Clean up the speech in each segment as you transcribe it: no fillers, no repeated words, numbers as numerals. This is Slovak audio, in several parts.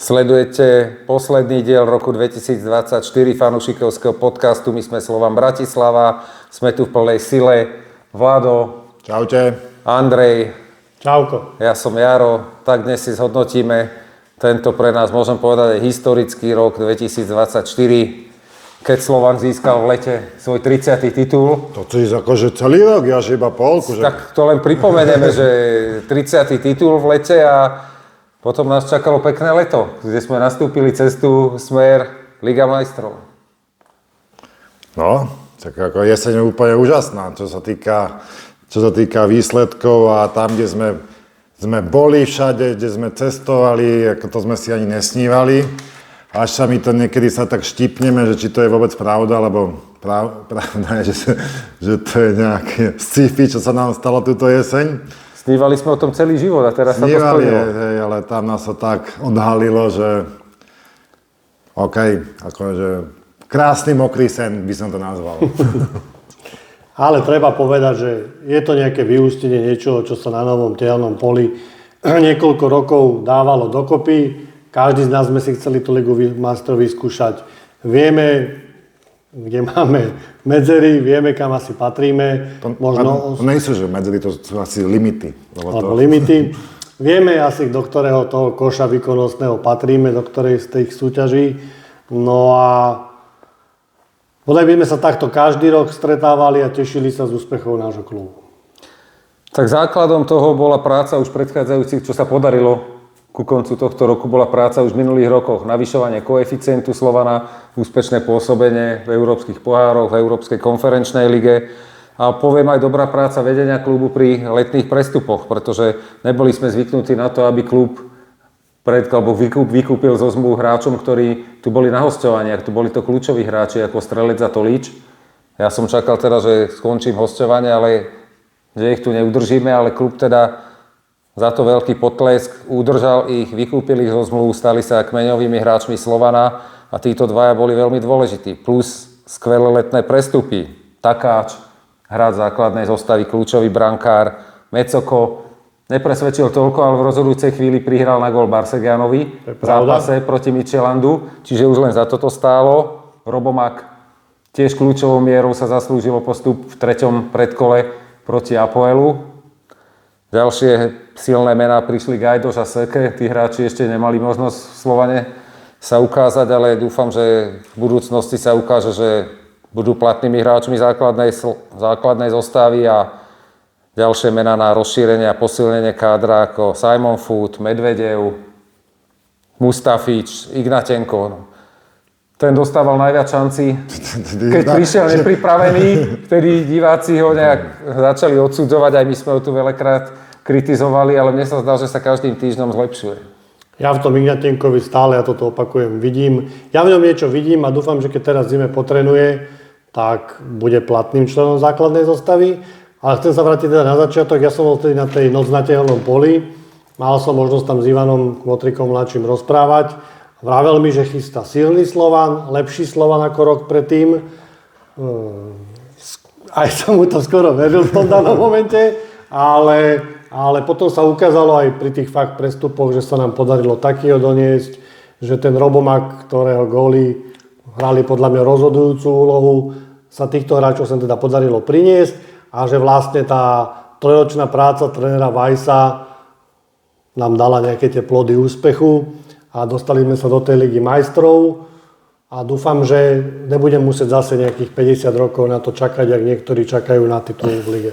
Sledujete posledný diel roku 2024 fanúšikovského podcastu My sme Slovan Bratislava. Sme tu v plnej sile. Vlado. Čaute. Andrej. Čauko. Ja som Jaro. Tak dnes si zhodnotíme tento pre nás, môžem povedať, historický rok 2024, keď Slovan získal v lete svoj 30. titul. To je akože celý rok, ja že iba polku. Že... Tak to len pripomenieme, že 30. titul v lete a potom nás čakalo pekné leto, kde sme nastúpili cestu smer Liga majstrov. No, tak ako jeseň je úplne úžasná, čo sa týka výsledkov a tam, kde sme boli všade, kde sme cestovali, ako to sme si ani nesnívali. Až sa mi to niekedy sa tak štípneme, že či to je vôbec pravda, lebo pravda je, že to je nejaké sci-fi, čo sa nám stalo túto jeseň. Snívali sme o tom celý život a teraz sa to splnilo. Hej, ale tam nás to tak odhalilo, že OK, akože krásny mokrý sen by som to nazval. Ale treba povedať, že je to nejaké vyústenie niečoho, čo sa na novom tehelnom poli niekoľko rokov dávalo dokopy. Každý z nás sme si chceli tú Ligu majstrov vyskúšať. Vieme, kde máme medzery, vieme, kam asi patríme. To nejsú, že medzery, to sú asi limity. Limity. Vieme asi, do ktorého toho koša výkonnostného patríme, do ktorej z tých súťaží. No a bodaj by sme sa takto každý rok stretávali a tešili sa z úspechov nášho klubu. Tak základom toho bola práca už predchádzajúcich, čo sa podarilo ku koncu tohto roku, bola práca už v minulých rokoch. Navyšovanie koeficientu Slovana, úspešné pôsobenie v európskych pohároch, v Európskej konferenčnej lige. A poviem aj dobrá práca vedenia klubu pri letných prestupoch, pretože neboli sme zvyknutí na to, aby klub vykúpil zo zmluv hráčom, ktorí tu boli na hosťovaniach. Tu boli to kľúčoví hráči ako Strelec a Tolíč. Ja som čakal teda, že skončím hosťovanie, ale že ich tu neudržíme, ale klub teda za to veľký potlesk, udržal ich, vykúpil ich zo zmluv, stali sa kmeňovými hráčmi Slovana a títo dvaja boli veľmi dôležití. Plus skvelé letné prestupy. Takáč, hráč základnej zostavy, kľúčový brankár, Mecoko. Nepresvedčil toľko, ale v rozhodujúcej chvíli prihral na gól Barsegianovi v zápase proti Midtjyllandu, čiže už len za toto stálo. Robomak tiež kľúčovou mierou sa zaslúžilo postup v 3. predkole proti Apoelu. Ďalšie silné mená prišli Gajdoš a Seke. Tí hráči ešte nemali možnosť v Slovane sa ukázať, ale dúfam, že v budúcnosti sa ukáže, že budú platnými hráčmi základnej zostavy a ďalšie mená na rozšírenie a posilnenie kádra ako Simon Foot, Medvedev, Mustafič, Ignatenko. Ten dostával najviac šancí. Keď prišiel nepripravený, vtedy diváci ho nejak začali odsudzovať, aj my sme ho tu veľakrát kritizovali, ale mne sa zdá, že sa každým týždňom zlepšuje. Ja v tom Ignatenkovi stále, ja toto opakujem, vidím. Ja v ňom niečo vidím a dúfam, že keď teraz zime potrenuje, tak bude platným členom základnej zostavy. Ale chcem sa vrátiť teda na začiatok. Ja som bol vtedy na tej noc na tehelnom poli. Mal som možnosť tam s Ivanom Kmotrikom mladším rozprávať. Vravel mi, že chystá silný Slovan, lepší Slovan ako rok predtým. Aj som mu to skoro veril v tom danom momente, ale potom sa ukázalo aj pri tých fakt prestupoch, že sa nám podarilo takýho doniesť, že ten Robomak, ktorého góly hrali podľa mňa rozhodujúcu úlohu, sa týchto hráčov sa teda podarilo priniesť a že vlastne tá trojročná práca trénera Weissa nám dala nejaké tie plody úspechu a dostali sme sa do tej Ligy majstrov a dúfam, že nebudem musieť zase nejakých 50 rokov na to čakať, ak niektorí čakajú na titul v lige.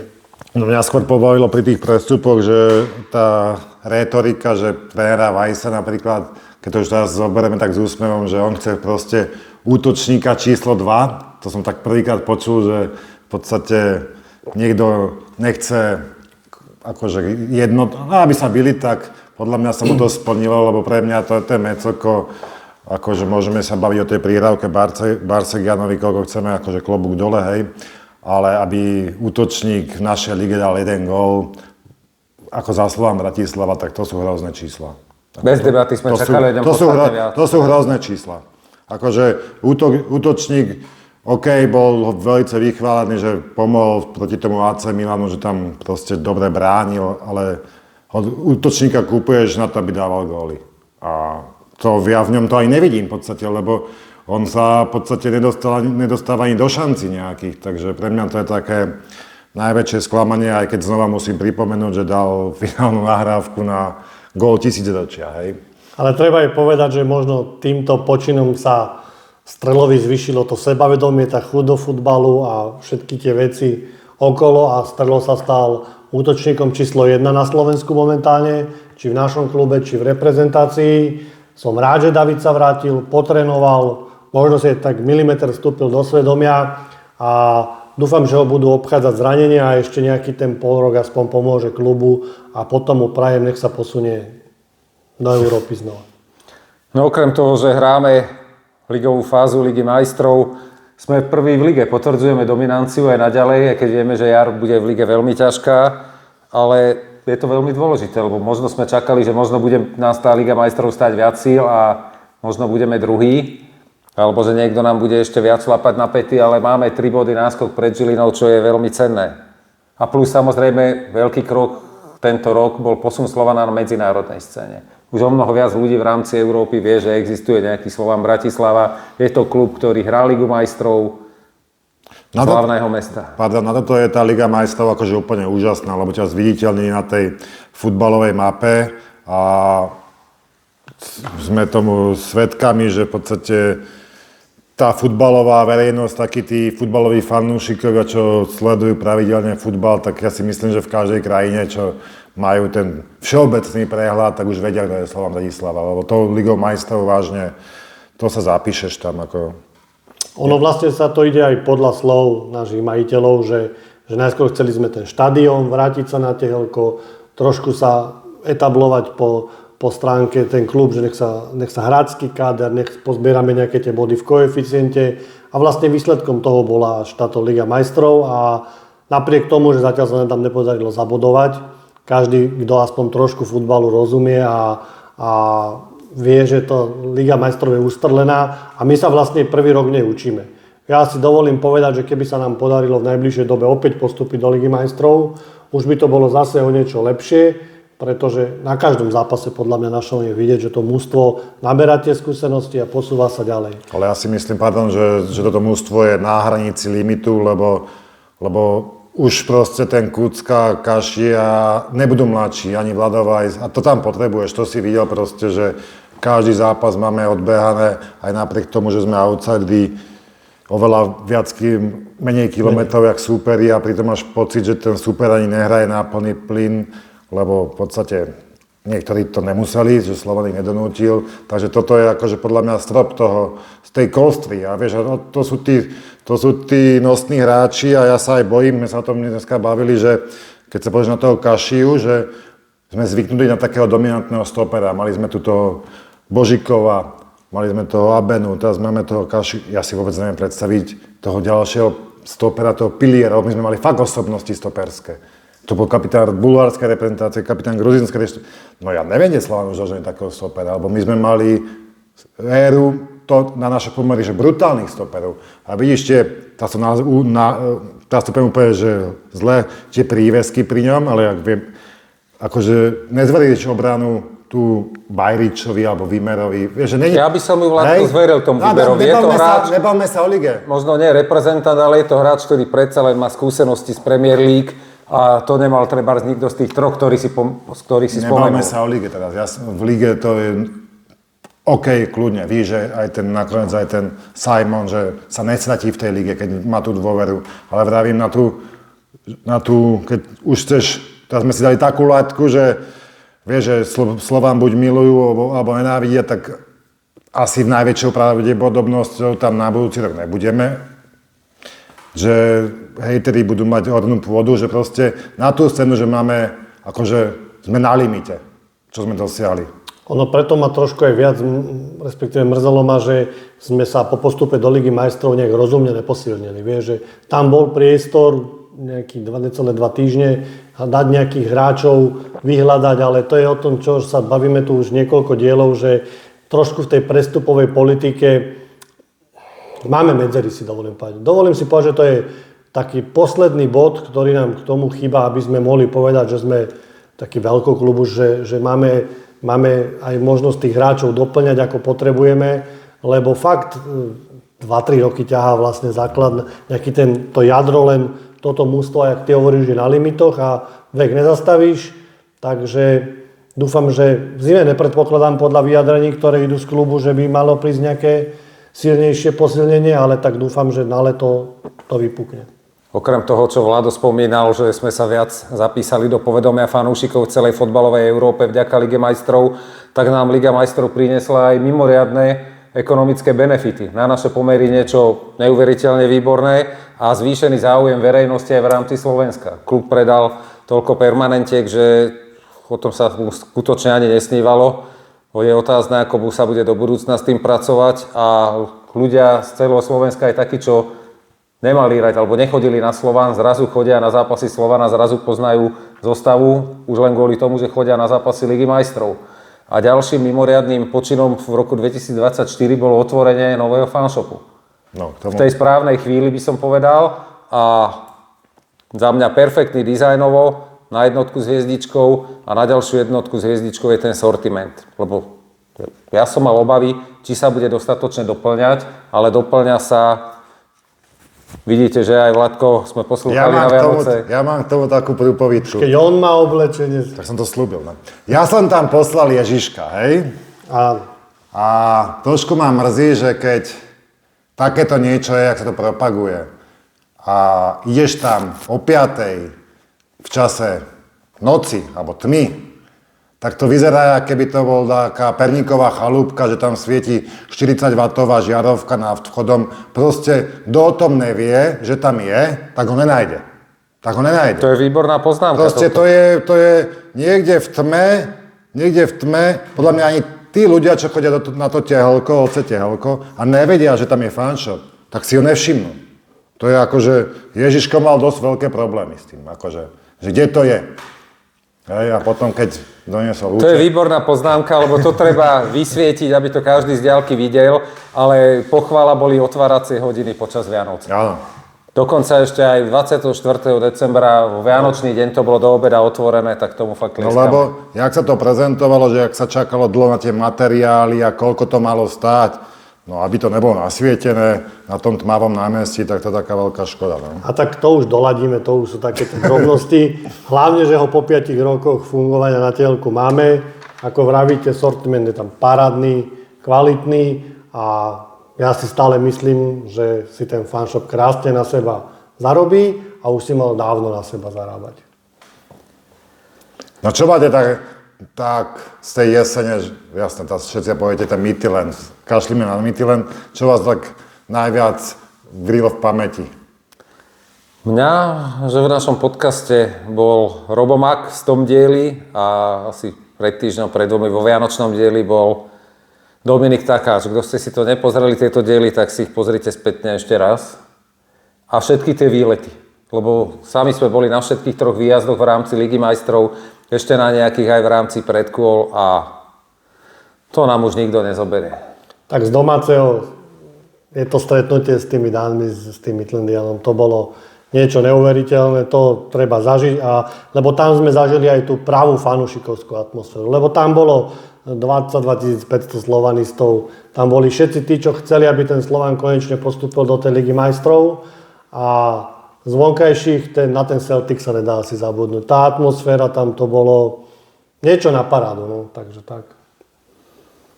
No mňa skôr pobavilo pri tých prestupoch, že tá rétorika, že trénera Weissa napríklad, keď to už teraz zoberieme tak s úsmevom, že on chce proste útočníka číslo 2. To som tak prvýkrát počul, že v podstate niekto nechce akože aby sa bili, tak podľa mňa sa mu to splnilo, lebo pre mňa to je Mecoko, akože môžeme sa baviť o tej príhrávke Barsegianovi, koľko chceme, akože klobúk dole, hej. Ale aby útočník v našej lige dal jeden gól, ako za Slovan Bratislava, tak to sú hrozné čísla. Bez debaty sme čakali jeden podstatne viac. To sú hrozné čísla. Akože útočník, OK, bol veľmi vychválený, že pomohol proti tomu AC Milanu, že tam proste dobre bránil, ale útočníka kúpuješ na to, aby dával góly. A ja v ňom to aj nevidím v podstate, lebo on sa v podstate nedostáva ani do šanci nejakých, takže pre mňa to je také najväčšie sklamanie, aj keď znova musím pripomenúť, že dal finálnu nahrávku na gól tisícročia, hej. Ale treba aj povedať, že možno týmto počinom sa Strelovi zvyšilo to sebavedomie, tá chuť do futbalu a všetky tie veci okolo a Strelo sa stal útočníkom číslo 1 na Slovensku momentálne, či v našom klube, či v reprezentácii. Som rád, že David sa vrátil, potrénoval, možno si tak milimeter vstúpil do svedomia a dúfam, že ho budú obchádzať zranenia a ešte nejaký ten polrok aspoň pomôže klubu a potom mu prajem, nech sa posunie do Európy znova. No okrem toho, že hráme ligovú fázu Ligy majstrov, sme prví v lige, potvrdzujeme dominanciu aj naďalej, aj keď vieme, že jar bude v lige veľmi ťažká, ale je to veľmi dôležité, lebo možno sme čakali, že možno bude nás tá Liga majstrov stáť viac síl a možno budeme druhý, alebo že niekto nám bude ešte viac šlapať na päty, ale máme 3 body náskok pred Žilinou, čo je veľmi cenné. A plus samozrejme veľký krok tento rok bol posun Slovana na medzinárodnej scéne. Už o mnoho viac ľudí v rámci Európy vie, že existuje nejaký Slovan Bratislava. Je to klub, ktorý hrá Ligu majstrov slavného mesta. Pardon, na toto je tá Liga majstrov akože úplne úžasná, lebo ťa zviditeľní na tej futbalovej mape a sme tomu svedkami, že v podstate tá futbalová verejnosť, takí tí futbaloví fanúšikovia, čo sledujú pravidelne futbal, tak ja si myslím, že v každej krajine, čo majú ten všeobecný prehľad, tak už vedia, kto je Slovan Bratislava, lebo tou Ligou majstrov vážne, to sa zapíšeš tam ako... Ono vlastne sa to ide aj podľa slov našich majiteľov, že najskôr chceli sme ten štadión, vrátiť sa na tehelko, trošku sa etablovať po stránke ten klub, že nech sa hráčsky káder, nech pozbierame nejaké tie body v koeficiente a vlastne výsledkom toho bola až táto Liga majstrov a napriek tomu, že zatiaľ sa nám tam nepodarilo zabodovať, každý, kto aspoň trošku futbalu rozumie a vie, že to Liga majstrov je ustrlená a my sa vlastne prvý rok neučíme. Ja si dovolím povedať, že keby sa nám podarilo v najbližšej dobe opäť postúpiť do Ligy majstrov, už by to bolo zase o niečo lepšie, pretože na každom zápase podľa mňa našom je vidieť, že to mužstvo naberá tie skúsenosti a posúva sa ďalej. Ale ja si myslím, že toto mužstvo je na hranici limitu, lebo už proste ten Kucka, Kašia nebudú mladší, ani Vladovajs a to tam potrebuješ, to si videl proste, že každý zápas máme odbehané, aj napriek tomu, že sme outsideri, oveľa menej kilometrov jak súperi a pritom máš pocit, že ten súper ani nehraje na plný plyn, lebo v podstate niektorí to nemuseli, že Slovan ich nedonútil, takže toto je akože podľa mňa strop z tej kolstvy a vieš, to sú tí nosní hráči a ja sa aj bojím, my sa o tom dneska bavili, že keď sa pozrieš na toho Kašiu, že sme zvyknutí na takého dominantného stopera, mali sme tu toho Božikova, mali sme toho Abenu, teraz máme toho Kašiu, ja si vôbec neviem predstaviť toho ďalšieho stopera, toho piliera, my sme mali fakt osobnosti stoperské. To bol kapitán bulharskej reprezentácie, kapitán gruzinskej reprezentácie. No ja neviem, kde Slovan už dožené takého stopera, alebo my sme mali éru, to na naše pomery, že brutálnych stoperov. A vidíš, teraz to poviem úplne, že zle, tie prívesky pri ňom, ale ak viem, akože nezveríš obranu tu Bajričovi alebo Vimerovi. Vieš, že nie... Ja by som ju Vládko zveril tomu Vimerovi. Je to hráč, nebavme sa o lige. Možno nie reprezentant, ale je to hráč, ktorý predsa len má skúsenosti z Premier League. A to nemal trebárs nikto z tých troch, ktorých si spomenul. Nebavme sa o lige teraz. V lige to je OK, kľudne. Víš, že nakoniec aj ten Simon, že sa nestratí v tej lige, keď má tú dôveru. Ale vravím na tú, keď už chceš, teraz sme si dali takú látku, že vieš, že Slován buď milujú, alebo nenávidia, tak asi v najväčšou pravdepodobnosťou tam na budúci rok nebudeme. Že hejteri budú mať ornú pôdu, že proste na tú scénu, že máme, akože sme na limite, čo sme dosiahli. Ono preto ma trošku aj viac, respektíve mrzelo ma, že sme sa po postupe do Ligy majstrov nejak rozumne neposilnili. Vieš, že tam bol priestor nejakých 2,2 týždne a dať nejakých hráčov, vyhľadať, ale to je o tom, čo sa bavíme tu už niekoľko dielov, že trošku v tej prestupovej politike máme medzery, si dovolím povedať. Dovolím si povedať, že to je taký posledný bod, ktorý nám k tomu chýba, aby sme mohli povedať, že sme taký veľkoklub, že máme máme aj možnosť tých hráčov doplňať ako potrebujeme, lebo fakt 2-3 roky ťahá vlastne základ, nejaký to jadro len toto mužstvo, jak ty hovoríš, je na limitoch a vek nezastavíš, takže dúfam, že v zime nepredpokladám podľa vyjadrení, ktoré idú z klubu, že by malo prísť nejaké silnejšie posilnenie, ale tak dúfam, že na leto to vypukne. Okrem toho, čo Vlado spomínal, že sme sa viac zapísali do povedomia fanúšikov v celej fotbalovej Európe vďaka Lige majstrov, tak nám Liga majstrov priniesla aj mimoriadne ekonomické benefity. Na naše pomery niečo neuveriteľne výborné a zvýšený záujem verejnosti aj v rámci Slovenska. Klub predal toľko permanentiek, že o tom sa skutočne ani nesnívalo. Je otázne, ako sa bude do budúcna s tým pracovať a ľudia z celého Slovenska aj takí, čo nemali hrať alebo nechodili na Slován, zrazu chodia na zápasy Slovana, zrazu poznajú zostavu už len kvôli tomu, že chodia na zápasy Ligy majstrov. A ďalším mimoriadnym počinom v roku 2024 bolo otvorenie nového fanshopu. No, v tej správnej chvíli by som povedal a za mňa perfektný dizajnovo, na jednotku s hviezdičkou a na ďalšiu jednotku s hviezdičkou je ten sortiment. Lebo ja som mal obavy, či sa bude dostatočne doplňať, ale doplňa sa. Vidíte, že aj Vladko sme poslúchali na Vianoce. Ja mám k tomu takú prúpovidku. Keď on má oblečenie. Tak som to slúbil. Ne? Ja som tam poslal Ježiška, hej? A trošku ma mrzí, že keď takéto niečo je, jak sa to propaguje a ideš tam o 5:00 v čase noci alebo tmy, tak to vyzerá, keby to bol taká perníková chalúbka, že tam svieti 40W žiarovka nad vchodom. Proste kto o tom nevie, že tam je, tak ho nenájde. To je výborná poznámka. Proste to je niekde v tme, podľa mňa ani tí ľudia, čo chodia na to tehelko, oce tehelko a nevedia, že tam je fanshop, tak si ho nevšimnú. To je akože, Ježiško mal dosť veľké problémy s tým, akože, že kde to je. Hej, a potom, keď doniesol To je výborná poznámka, lebo to treba vysvietiť, aby to každý z diaľky videl, ale pochvála boli otváracie hodiny počas Vianoc. Áno. Dokonca ešte aj 24. decembra, v Vianočný deň to bolo do obeda otvorené, tak tomu fakt No tlieskam. lebo, jak sa to prezentovalo, že jak sa čakalo dlho na tie materiály a koľko to malo stáť, no aby to nebolo nasvietené na tom tmavom námestí, tak to je taká veľká škoda. No? A tak to už doladíme, to už sú také drobnosti. Hlavne, že ho po 5 rokoch fungovania na tehelku máme. Ako vravíte, sortiment je tam parádny, kvalitný a ja si stále myslím, že si ten fanshop krásne na seba zarobí a už si mal dávno na seba zarábať. No čo máte tak z tej jesene, jasne, teraz všetci poviete ten Mytilen, kašlíme na Mytilen, čo vás tak najviac vrilo v pamäti? Mňa, že v našom podcaste bol Robomak v tom dieli a asi pred týždňom, pred dvomi vo Vianočnom dieli bol Dominik Takáč. Kto ste si to nepozreli, tieto diely, tak si ich pozrite spätne ešte raz. A všetky tie výlety. Lebo sami sme boli na všetkých 3 výjazdoch v rámci Ligy majstrov, ešte na nejakých aj v rámci predkôl a to nám už nikto nezoberie. Tak z domáceho je to stretnutie s tými dánmi, s tým Midlandianom, to bolo niečo neuveriteľné, to treba zažiť, lebo tam sme zažili aj tú pravú fanúšikovskú atmosféru, lebo tam bolo 22 500 slovanistov, tam boli všetci tí, čo chceli, aby ten Slovan konečne postúpil do tej Ligy majstrov a z vonkajších na ten Celtic sa nedá asi zabudnúť. Tá atmosféra tam to bolo niečo na parádu, no, takže tak.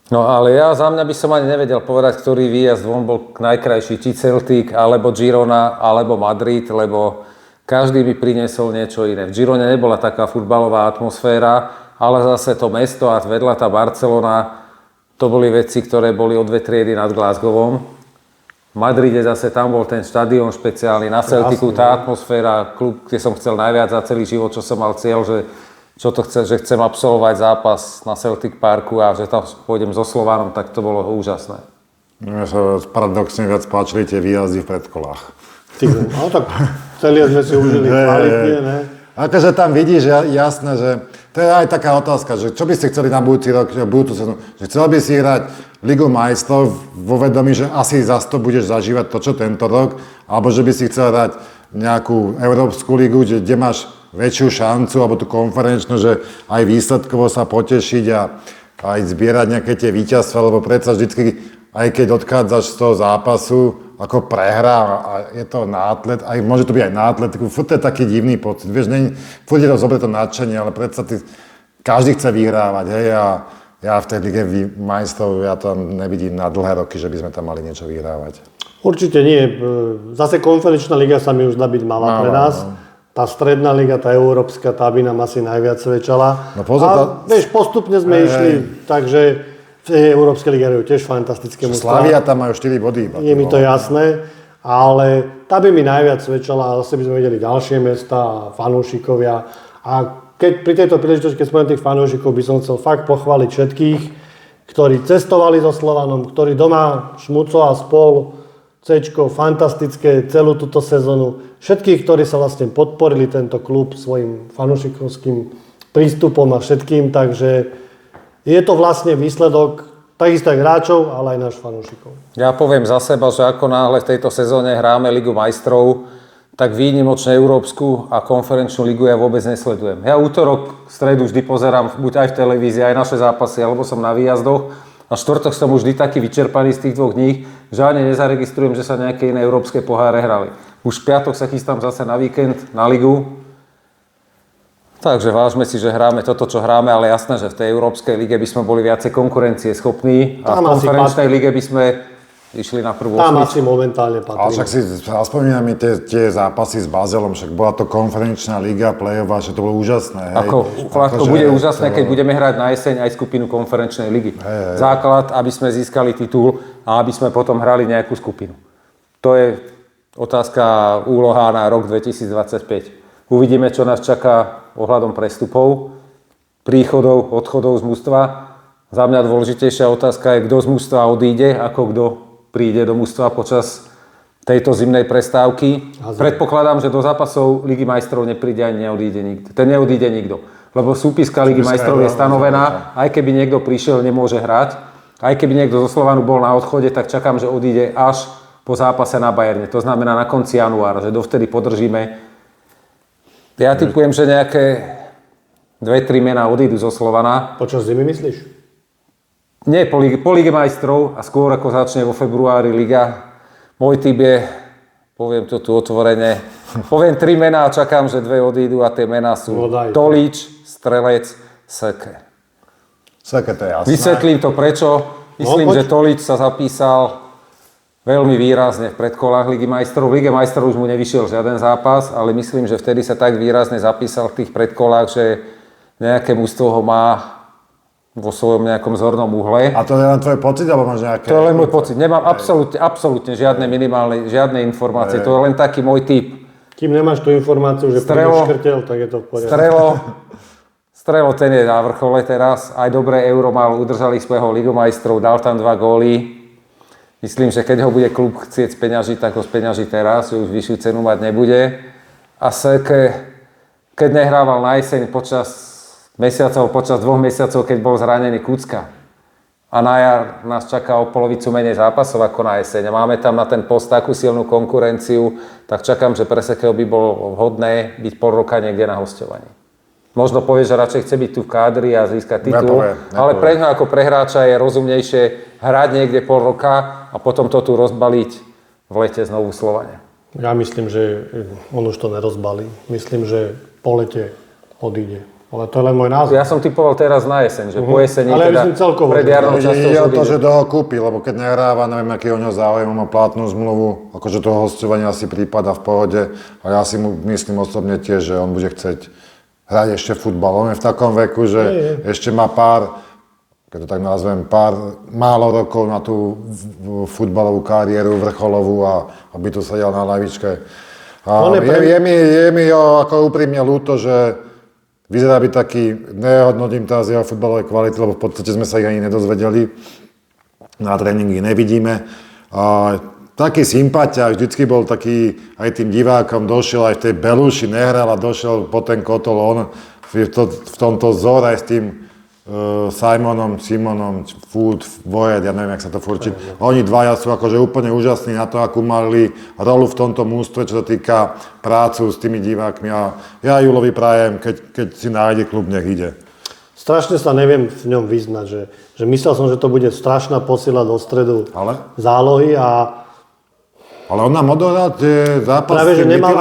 No ale ja za mňa by som ani nevedel povedať, ktorý výjazd von bol najkrajší, či Celtic, alebo Girona, alebo Madrid, lebo každý mi priniesol niečo iné. V Girone nebola taká futbalová atmosféra, ale zase to mesto a vedľa tá Barcelona, to boli veci, ktoré boli o 2 triedy nad Glasgowom. V Madride zase tam bol ten štadión špeciálny, na Celticu tá atmosféra, klub, kde som chcel najviac za celý život, čo som mal cieľ, že chcem absolvovať zápas na Celtic Parku a že tam pôjdem so Slovanom, tak to bolo úžasné. Mne sa paradoxne viac páčili tie výjazdy v predkolách. No tak celé sme si užili kvalitne, ne? Akože tam vidíš jasné, že to je aj taká otázka, že čo by ste chceli na budúci rok, budúcu sezónu, že chcel by si hrať Ligu majstrov vo vedomí, že asi zas to budeš zažívať to, čo tento rok, alebo že by si chcel hrať nejakú Európsku ligu, kde máš väčšiu šancu, alebo tú konferenčnú, že aj výsledkovo sa potešiť a aj zbierať nejaké tie víťazstva, lebo predsa vždycky, aj keď odchádzaš z toho zápasu, ako prehra a je to na atlet, aj môže to byť aj na atletiku, furt to je taký divný pocit, vieš, furt je to zobre to nadšenie, ale predsa každý chce vyhrávať, hej, a ja v tej lige majstrov, ja to nevidím na dlhé roky, že by sme tam mali niečo vyhrávať. Určite nie. Zase konferenčná liga sa mi už zdá byť malá pre nás. No. Tá stredná liga, tá európska, tá by nám asi najviac svedčala. No pozor, a vieš, postupne sme išli, takže v tej európskej lige hrajú tiež fantastické mužstvá. Slavia tam majú 4 body. Je mi to jasné, ale tá by mi najviac svedčala, a zase by sme videli ďalšie mesta a fanúšikovia. A keď pri tejto príležitosti, keď spomínam tých fanúšikov, by som chcel fakt pochváliť všetkých, ktorí cestovali so Slovanom, ktorí doma Šmuco a spol, Cčko, fantastické celú túto sezónu. Všetkých, ktorí sa vlastne podporili tento klub svojim fanúšikovským prístupom a všetkým, takže je to vlastne výsledok takisto aj hráčov, ale aj náš fanúšikov. Ja poviem za seba, že ako náhle v tejto sezóne hráme Ligu majstrov, tak výnimočne európsku a konferenčnú ligu ja vôbec nesledujem. Ja útorok, stredu vždy pozerám buď aj v televízii, aj naše zápasy, alebo som na výjazdoch. A štvrtok som už vždy taký vyčerpaný z tých 2 dní, že ani nezaregistrujem, že sa nejaké iné európske poháre hrali. Už v piatok sa chystám zase na víkend, na ligu. Takže vážme si, že hráme toto, čo hráme, ale jasné, že v tej európskej lige by sme boli viacej konkurencie schopní a v konferenčnej lige by sme išli na prvú Tam osmičku. asi momentálne patrí. Ale však si spomínam mi tie zápasy s Bazelom, však bola to konferenčná liga, play-off, že to bolo úžasné. Hej. Ako bude úžasné, keď budeme hrať na jeseň aj skupinu konferenčnej ligy. Základ, aby sme získali titul a aby sme potom hrali nejakú skupinu. To je otázka, úloha na rok 2025. Uvidíme, čo nás čaká ohľadom prestupov, príchodov, odchodov z mužstva. Za mňa dôležitejšia otázka je, kto z mužstva odíde, ako kto príde do mužstva počas tejto zimnej prestávky. Predpokladám, že do zápasov Ligy majstrov nepríde ani neodíde nikto. Ten neodíde nikto. Lebo súpiska Ligy majstrov je stanovená, aj keby niekto prišiel, nemôže hrať. Aj keby niekto zo Slovanu bol na odchode, tak čakám, že odíde až po zápase na Bayerne. To znamená na konci januára, že dovtedy podržíme. Ja tipujem, že nejaké 2-3 mená odídu zo Slovana. Počas zimy myslíš? Nie, po Lige majstrov a skôr ako začne vo februári Liga. Môj typ je, poviem to tu otvorene, poviem 3 mená a čakám, že 2 odídu a tie mená sú Tolič, Strelec, Seke. Seke, to je jasné. Vysvetlím to prečo. Myslím, že Tolič sa zapísal veľmi výrazne v predkolách Ligy majstrov. V Lige majstrov už mu nevyšiel žiaden zápas, ale myslím, že vtedy sa tak výrazne zapísal v tých predkolách, že nejaké mužstvo ho má vo svojom nejakom zornom uhle. A to je len tvoj pocit, alebo máš nejaké... To je len môj pocit. Nemám absolútne žiadne žiadne informácie. To je len taký môj typ. Kým nemáš tú informáciu, že prídeš škrtel, tak je to v poriadku. Strelo, ten je na vrchole teraz. Aj dobré euro mal, udržali svojho ligomajstrov, dal tam 2 góly. Myslím, že keď ho bude klub chcieť speňažiť, tak ho speňaží teraz, že už vyššiu cenu mať nebude. A Seke, keď nehrával na jeseň počas 2 mesiacov, keď bol zranený Kucka. A na jar nás čaká o polovicu menej zápasov ako na jeseň. A máme tam na ten post takú silnú konkurenciu, tak čakám, že pre Sekeho by bolo vhodné byť pol roka niekde na hosťovaní. Možno povie, že radšej chce byť tu v kádri a získať titul, ale pre ňa ako pre hráča je rozumnejšie hrať niekde pol roka a potom to tu rozbaliť v lete znovu v Slovane. Ja myslím, že on už to nerozbalí. Myslím, že po lete odíde. Ale to je len môj názor. Ja som typoval teraz na jeseň, že po jeseni ale teda celkovo, pred jarnou časťou Je o to, že toho kúpi, lebo keď nehráva, neviem, aký o ňo záujem, má platnú zmluvu, akože toho hosťovania asi prípada v pohode. A ja si mu myslím osobne tiež, že on bude chcieť hrať ešte futbal. On je v takom veku, že ešte má keď to tak nazvem, málo rokov na tú futbalovú kariéru vrcholovú a aby tu sedel na lavičke. A je mi ako úprimne ľúto, že vyzerá byť taký, nehodnotím teraz jeho futbalovej kvality, lebo v podstate sme sa ich ani nedozvedeli. Na tréningy nevidíme. A taký sympatiák, vždycky bol taký, aj tým divákom došiel, aj v tej Beluši nehral a došiel po ten kotol on v tomto zore aj s tým Simonom, Food, Vojet, ja neviem, jak sa to furčí. Oni dvaja sú akože úplne úžasní na to, akú mali rolu v tomto mústve, čo sa týka prácu s tými divákmi. A ja Julovi prajem, keď si nájde klub, nech ide. Strašne sa neviem v ňom vyznať, že myslel som, že to bude strašná posila do stredu zálohy Ale on nám odohral tie zápasy. Práve, že nemal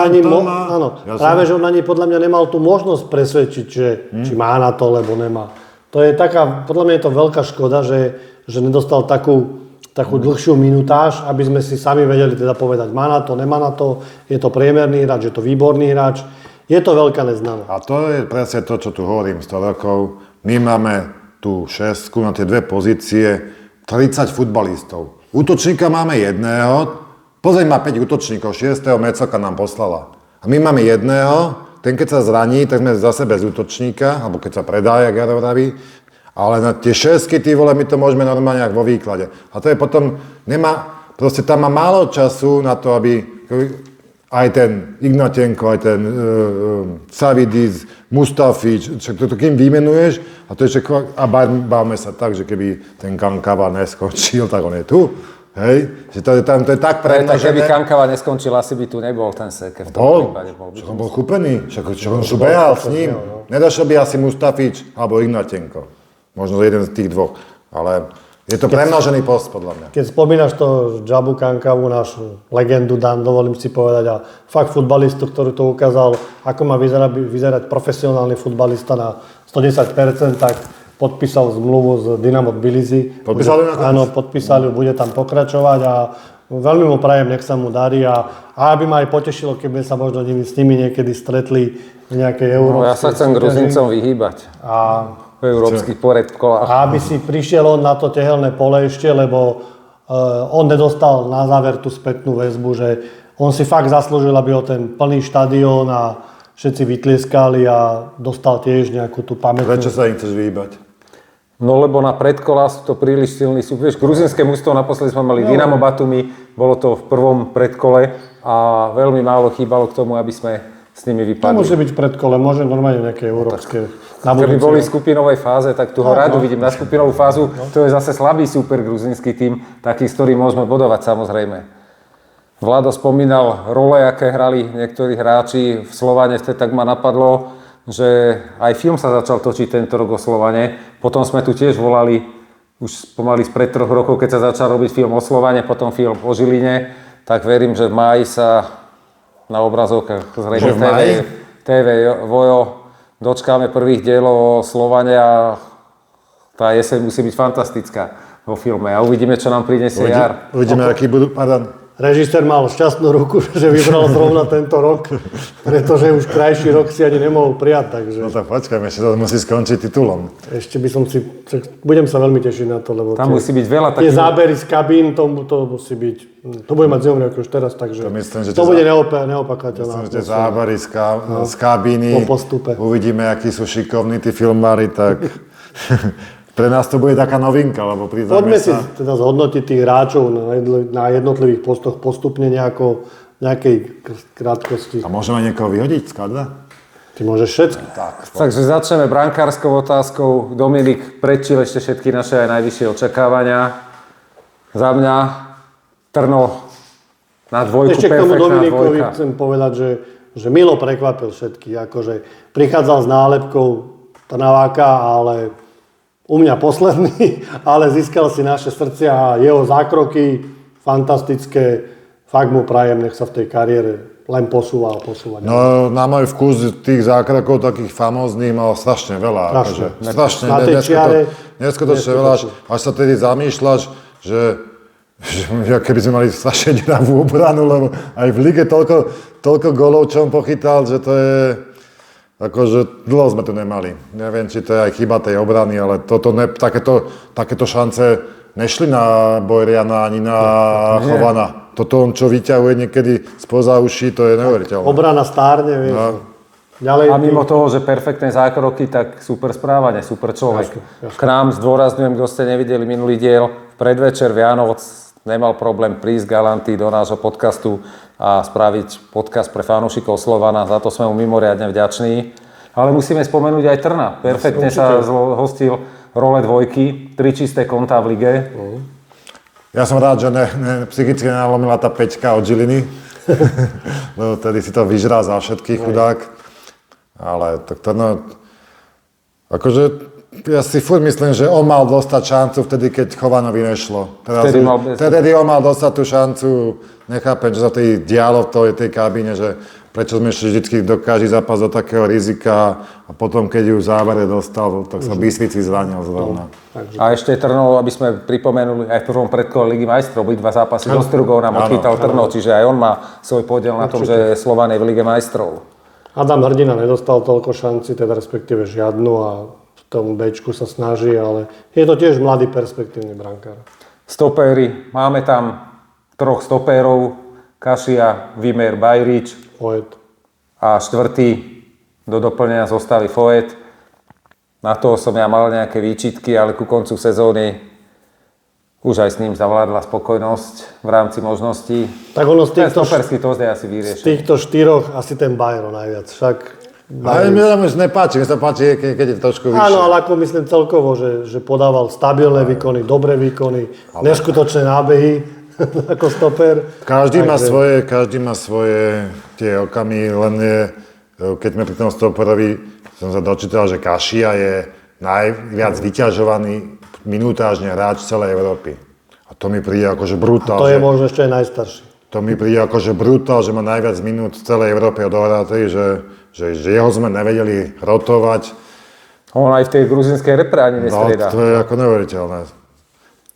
práve, že on ani podľa mňa nemal tú možnosť presvedčiť, či má na to, lebo nemá. To je taká, podľa mňa je to veľká škoda, že nedostal takú dlhšiu minutáž, aby sme si sami vedeli teda povedať, má na to, nemá na to, je to priemerný hráč, je to výborný hráč. Je to veľká neznáma. A to je presne to, čo tu hovorím 100 rokov. My máme tú šestku na tie dve pozície, 30 futbalistov. Útočníka máme jedného, Plzeň má 5 útočníkov, 6. Mecoka nám poslala. A my máme jedného, ten keď sa zraní, tak sme zase bez útočníka, alebo keď sa predá, jak Jaro vraví. Ale na tie šestky, ty vole, my to môžeme normálne vo výklade. A to je potom, proste tam má málo času na to, aby aj ten Ignatenko, aj ten Savidis, Mustafič, to kým vymenuješ, a to a bavme sa tak, že keby ten Kankava neskončil, tak on je tu. Hej, že to je tak premnožené. Tak keby Kankava neskončil, asi by tu nebol ten Seke. V tom prípade bol. Však on bol chupený, však on behal s ním. Nedošiel by asi Mustafič alebo Ignatenko. Možno jeden z tých dvoch, ale je to premnožený post, podľa mňa. Keď spomínaš to Džabu Kankavu, našu legendu, dovolím si povedať, a fakt futbalistu, ktorý to ukázal, ako má vyzerať profesionálny futbalista na 110%, tak podpísal zmluvu s Dynamo Tbilisi. Áno, podpísali, bude tam pokračovať a veľmi mu prajem, nech sa mu darí a aby ma aj potešilo, keby sa možno s nimi niekedy stretli v nejakej európskej. Ja sa chcem Gruzincom vyhýbať v európskych poredkolách. A aby si prišiel on na to tehelné pole ešte, lebo on nedostal na záver tú spätnú väzbu, že on si fakt zaslúžil, aby ho ten plný štadión a všetci vytlieskali a dostal tiež nejakú tú pamätnú. Prečo sa im chceš vyhýbať? No lebo na predkolá sú to príliš silní sú. Vieš, gruzinské mužstvo naposledy sme mali Dynamo Batumi, bolo to v prvom predkole a veľmi málo chýbalo k tomu, aby sme s nimi vypadli. To musí byť v predkole, môže normálne nejaké európske. Keby boli v skupinovej fáze, tak tu ho rádu vidím na skupinovú fázu. To je zase slabý super gruzinský tím, taký, s ktorým môžeme bodovať samozrejme. Vlado spomínal role, aké hrali niektorí hráči v Slovane, tak ma napadlo, že aj film sa začal točiť tento rok o Slovane. Potom sme tu tiež volali, už pomaly spred 3 rokov, keď sa začal robiť film o Slovane, potom film o Žiline, tak verím, že v máji sa na obrazovkách zrejme TV Vojo dočkáme prvých dielov o Slovane a tá jeseň musí byť fantastická vo filme a uvidíme, čo nám prinesie jar. Uvidíme, aký budú, Režisér mal šťastnú ruku, že vybral zrovna tento rok, pretože už krajší rok si ani nemohol prijať, takže... No tak počkajme, ešte to musí skončiť titulom. Ešte by som budem sa veľmi tešiť na to, lebo tam musí byť veľa takých... Tie zábery z kabín, to musí byť... To bude mať zaujímavé ako už teraz, takže... To bude neopakovateľná. Myslím, že tie zábery z kabíny... Po postupe. Uvidíme, akí sú šikovní tí filmári, tak... Pre nás to bude taká novinka, lebo poďme si teda zhodnotiť tých hráčov na jednotlivých postoch postupne nejakej krátkosti. A môžeme niekoho vyhodiť z kadra? Ty môžeš všetko. Takže začneme brankárskou otázkou. Dominik predčil ešte všetky naše aj najvyššie očakávania. Za mňa Trno na dvojku, ešte k tomu Dominikovi chcem povedať, že milo prekvapil všetkých. Akože prichádzal s nálepkou Trnaváka, ale u mňa posledný, ale získal si naše srdcia a jeho zákroky fantastické. Fakt mu prajem, nech sa v tej kariére len posúva. No, na môj vkus tých zákrokov takých famóznych mal strašne veľa. Strašne. Na tej čiare. Neskutočne veľa. Až sa tedy zamýšľaš, že keby sme mali strašne deravú obranu, lebo aj v lige toľko golov, čo on pochytal, že to je... Akože dlho sme tu nemali. Neviem, či to je aj chyba tej obrany, ale takéto šance nešli na Bojriana ani na Chovana. Toto on, čo vyťahuje niekedy spoza uší, to je neuveriteľné. Obrana stárne, vieš. No. Ďalej, a mimo toho, že perfektné zákroky, tak super správanie, super človek. K nám zdôrazňujem, kto ste nevideli minulý diel, v predvečer Vianoc nemal problém prísť Galanty do nášho podcastu a spraviť podcast pre fanúšikov Slovana. Za to sme mu mimoriadne vďační. Ale musíme spomenúť aj Trna. Perfektne sa zhostil role dvojky, 3 čisté kontá v lige. Ja som rád, že psychicky nalomila tá peťka od Žiliny. Lebo tedy si to vyžrá za všetkých chudák. Ale tak Trno... Akože ja si furt myslím, že on mal dostať šancu vtedy, keď Chovanovi nešlo. Vtedy on mal dostať tú šancu. Nechápem, čo sa tej dialo v tej kabíne, že prečo sme ešte vždy do každý zápas do takého rizika a potom, keď ju v závere dostal, tak sa Bysvici zranil zrovna. A ešte Trnov, aby sme pripomenuli, aj v prvom predkole Ligy majstrov, obidva zápasy do Strugov nám odchytal Trnov, čiže aj on má svoj podiel na tom, že Slovan je v Lige majstrov. Adam Hrdina nedostal toľko šanci, teda respektíve žiadnu a v tom Bčku sa snaží, ale je to tiež mladý perspektívny brankár. Stopéry, máme tam 3 stopérov, Kašia, Vimer, Bajrič. Foet. A 4. do doplnenia zostavy Foet. Na to som ja mal nejaké výčitky, ale ku koncu sezóny už aj s ním zavládla spokojnosť v rámci možností. Tak ono z týchto, stoperský to je asi vyriešený. Z týchto 4 asi ten Bayro najviac. Však Ale mi sa nepáči, mi sa páči, keď je trošku vyššie. áno, ale ako myslím celkovo, že podával stabilné výkony, dobré výkony, neskutočné nábehy ako stoper. Každý má svoje tie okamy, len je, keď sme pri tom stoperovi, som sa dočítal, že Kašia je najviac vyťažovaný minutážne hráč celej Európy. A to mi príde akože brutál. To je možno ešte aj najstarší. To mi príde akože brutál, že má najviac minút v celej Európe odohratej, že jeho sme nevedeli rotovať. On aj v tej gruzinskej repre ani nestrieda. No, to je ako neuveriteľné.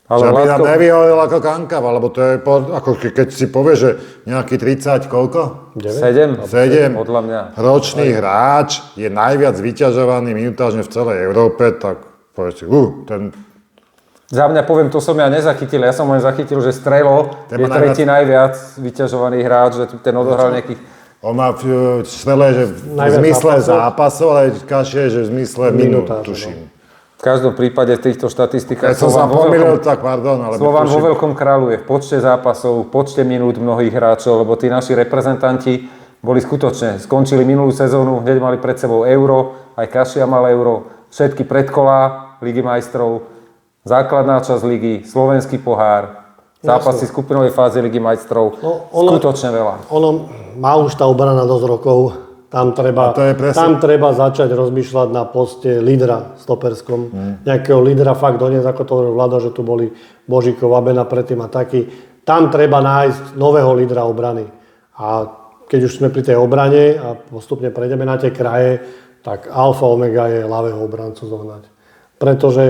Ale že by nám nevyhodil ako kankav, alebo to je, ako keď si povie, že nejaký 30, koľko? 7, 7 podľa mňa. Ročný hráč je najviac vyťažovaný minutážne v celej Európe, tak povieš si, ten... Za mňa poviem, to som ja nezachytil. Ja som len zachytil, že Strelo je tretí najviac vyťažovaný hráč, že ten odohral nejakých... On má v Strele, že v zmysle zápasov, ale Kašie, že v zmysle minút, tuším. V každom prípade v týchto štatistikách som sa pomýlil, tak pardon, ale... Slovan vo veľkom kráľuje v počte zápasov, v počte minút mnohých hráčov, lebo tí naši reprezentanti boli skutočne, skončili minulú sezónu, hneď mali pred sebou Euro, aj Kašia mal Euro, všetky predkolá Ligy majstrov, základná časť ligy, slovenský pohár, zápasy skupinovej fázy Ligy majstrov, skutočne veľa. Ono má už tá obrana dosť rokov, tam treba začať rozmýšľať na poste lídra stoperskom, nejakého lídra fakt doniesť, ako to hovoril Vlado, že tu boli Božíkov, Abena predtým a taký. Tam treba nájsť nového lídra obrany. A keď už sme pri tej obrane a postupne prejdeme na tie kraje, tak alfa omega je ľavého obrancu zohnať. Pretože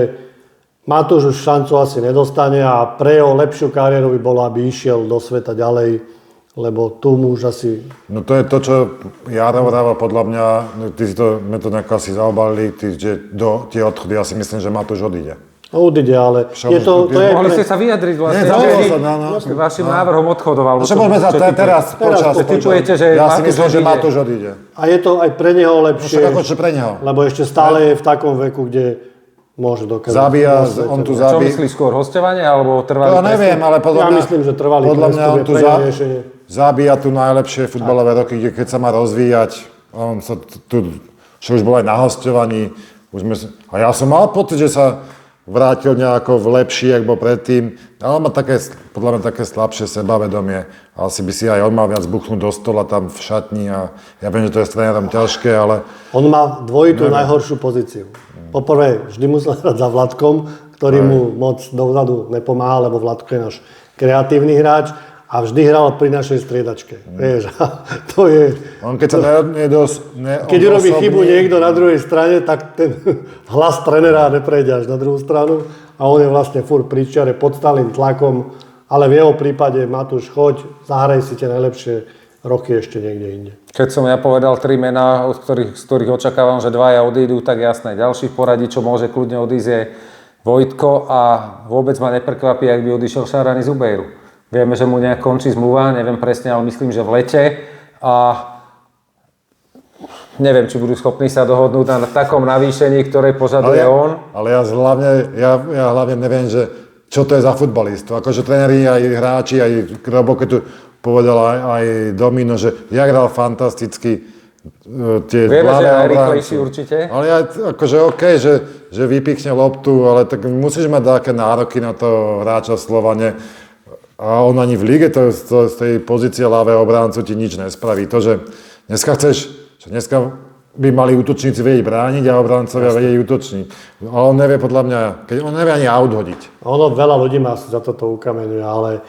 Matúš už šancu asi nedostane a pre jeho lepšiu kariéru by bolo, aby išiel do sveta ďalej, lebo tu mu už asi... No to je to, čo Jaro hovoril, podľa mňa, my to nejako asi zaobalili, tie odchody, ja si myslím, že Matúš odíde. Odíde, ale je to je... Mohli ste sa vyjadriť vlastne, že vašim návrhom odchodoval. Čo môžeme sa teraz typujete, že ja si myslím, že Matúš odíde. A je to aj pre neho lepšie, pre neho. Lebo ešte stále je v takom veku, kde môže dokázať. On tu zabíja. Čo myslíš skôr, hosťovanie alebo trvalý prestup? To neviem, ale ja myslím, že trvalý prestup je pre neho riešenie. Zabíja tu najlepšie futbalové roky, keď sa má rozvíjať. On sa tu, čo už bol aj na hosťovaní. A ja som mal pocit, že sa vrátil nejako lepší, ako bol predtým. Ale on má podľa mňa také slabšie sebavedomie. Asi by si aj on mal viac buchnúť do stola tam v šatni. A ja viem, že to je s trénerom ťažké, ale... On má dvojitú najhoršiu pozíciu. Poprvé, vždy musel hrať za Vladkom, ktorý mu moc dozadu nepomáha, lebo Vladko je náš kreatívny hráč a vždy hral pri našej striedačke. Vieš, to je... On keď sa keď urobí chybu niekto na druhej strane, tak ten hlas trénera neprejde až na druhú stranu a on je vlastne furt pri čiare pod stálym tlakom, ale v jeho prípade Matúš, choď, zahraj si tie najlepšie roky ešte niekde inde. Keď som ja povedal 3 mená, z ktorých očakávam, že 2 odídu, tak jasné. Ďalší v poradí, čo môže kľudne odísť, je Vojtko a vôbec ma neprekvapí, ak by odišiel Šarani Zubejru. Vieme, že mu nejak končí zmluva, neviem presne, ale myslím, že v lete. A neviem, či budú schopní sa dohodnúť na takom navýšení, ktoré požaduje on. Ale ja hlavne neviem, že čo to je za futbalistu. Akože tréneri, aj hráči, aj Robo, keď tu povedal aj Domino, že ja hral fantasticky. tie Vieme, že je ľavé najrýchlejší obrancu. určite. Ale ja, akože OK, že vypichne loptu, ale tak musíš mať také nároky na to hráča Slovane. A on ani v lige z tej pozície ľavého obráncu ti nič nespraví. To, že dneska by mali útočníci vedieť brániť a obrancovia vedieť útočniť. A on nevie podľa mňa, on nevie ani aut hodiť. Ono, veľa ľudí ma za toto ukameňuje, ale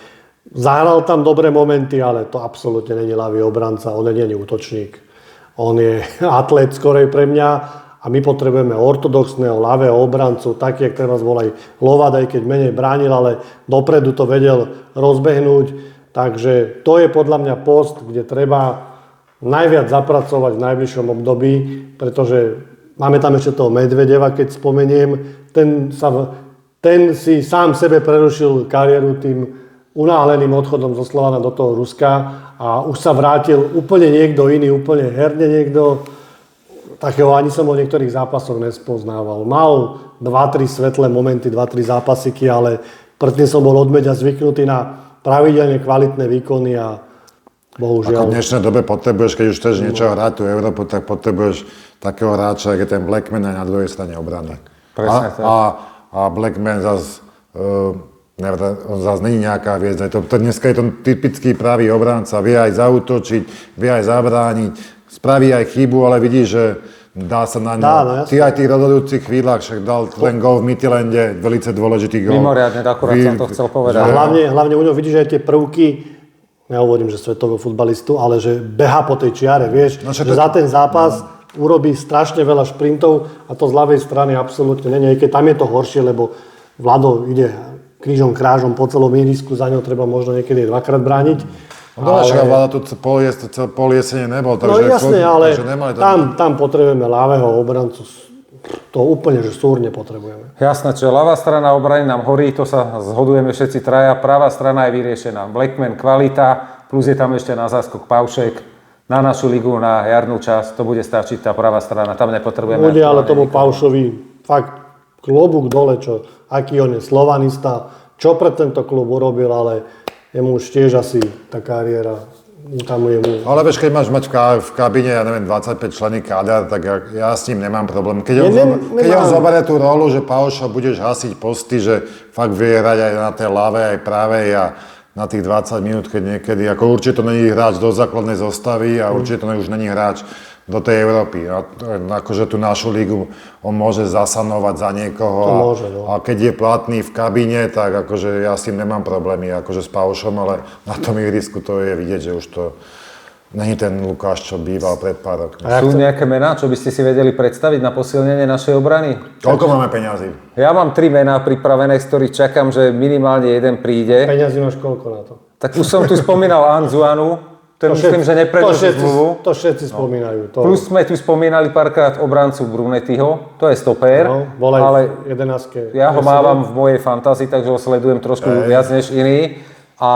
zahral tam dobré momenty, ale to absolútne není ľavý obranca, on nie je útočník. On je atlét skorej pre mňa a my potrebujeme ortodoxného ľavého obrancu, taký, jak teraz bol aj Lovad, aj keď menej bránil, ale dopredu to vedel rozbehnúť. Takže to je podľa mňa post, kde treba najviac zapracovať v najbližšom období, pretože máme tam ešte toho Medvedeva, keď spomeniem. Ten si sám sebe prerušil kariéru tým unáhleným odchodom zo Slovana do toho Ruska a už sa vrátil úplne niekto iný, úplne herne niekto. Takého ani som ho v niektorých zápasoch nespoznával. Mal 2-3 svetlé momenty, 2-3 zápasiky, ale predtým som bol od Meďa zvyknutý na pravidelne kvalitné výkony a bohužiaľ. Ako v dnešnej dobe potrebuješ, keď už chceš niečo hrať tú Európu, tak potrebuješ takého hráča, ako je ten Blackman aj na druhej strane obrany. Presne tak. A Blackman zase není nejaká hviezda. Dneska je to typický pravý obranca. Vie aj zaútočiť, vie aj zabrániť, spraví aj chybu, ale vidíš, že dá sa na ňu. Ty aj v tých rozhodujúcich chvíľach, však dal ten gól v Midtjylande, veľmi dôležitý gól. Mimoriadne, akurát som to chcel povedať. A hlavne u ňom vidíš aj tie prvky, nehovorím, že svetového futbalistu, ale že beha po tej čiare, vieš, že za ten zápas urobí strašne veľa šprintov a to z ľavej strany absolútne nie. Aj keď tam je to horšie, lebo Vlado ide krížom krážom po celom ihrisku, za ňou treba možno niekedy dvakrát brániť. No ale Vlada tu pol jesene nebol, takže... No jasne, ale takže tam potrebujeme ľavého obrancu. To úplne, že súrne potrebujeme. Jasné, čiže ľavá strana obrany nám horí, to sa zhodujeme všetci traja, pravá strana je vyriešená. Blackman kvalita, plus je tam ešte na záskok Paušek, na našu ligu, na jarnú časť, to bude stačiť tá pravá strana, tam nepotrebujeme... Bude, ale tomu Paušovi fakt klobúk dole, aký on je slovanista, čo pre tento klub urobil, ale jemu už tiež asi tá kariéra... Ale vieš, keď máš mať v kabíne, ja neviem, 25 členy káder, tak ja s ním nemám problém. Keď on zoberie tú rolu, že Pauša budeš hasiť posty, že fakt vie hrať aj na tej ľavej, aj pravej a na tých 20 minút, keď niekedy, ako určite to není hráč do základnej zostavy a určite to už není hráč do tej Európy. A akože tú našu lígu on môže zasanovať za niekoho. A keď je platný v kabíne, tak akože ja s tým nemám problémy akože s Paušom, ale na tom ihrisku to je vidieť, že už to není ten Lukáš, čo býval pred pár rokmi. Sú nejaké mená, čo by ste si vedeli predstaviť na posilnenie našej obrany? Koľko máme peňazí? Ja mám 3 mená pripravené, z ktorých čakám, že minimálne jeden príde. Peňazí máš koľko na to? Tak už som tu spomínal Anzuanu. Ten myslím, že nepredĺži zmluvu. To všetci spomínajú. Plus sme tu spomínali párkrát obrancu Brunettiho, to je stoper. No, bol aj ale v 11. Ja ho mávam v mojej fantázii, takže ho sledujem trošku viac než iný. A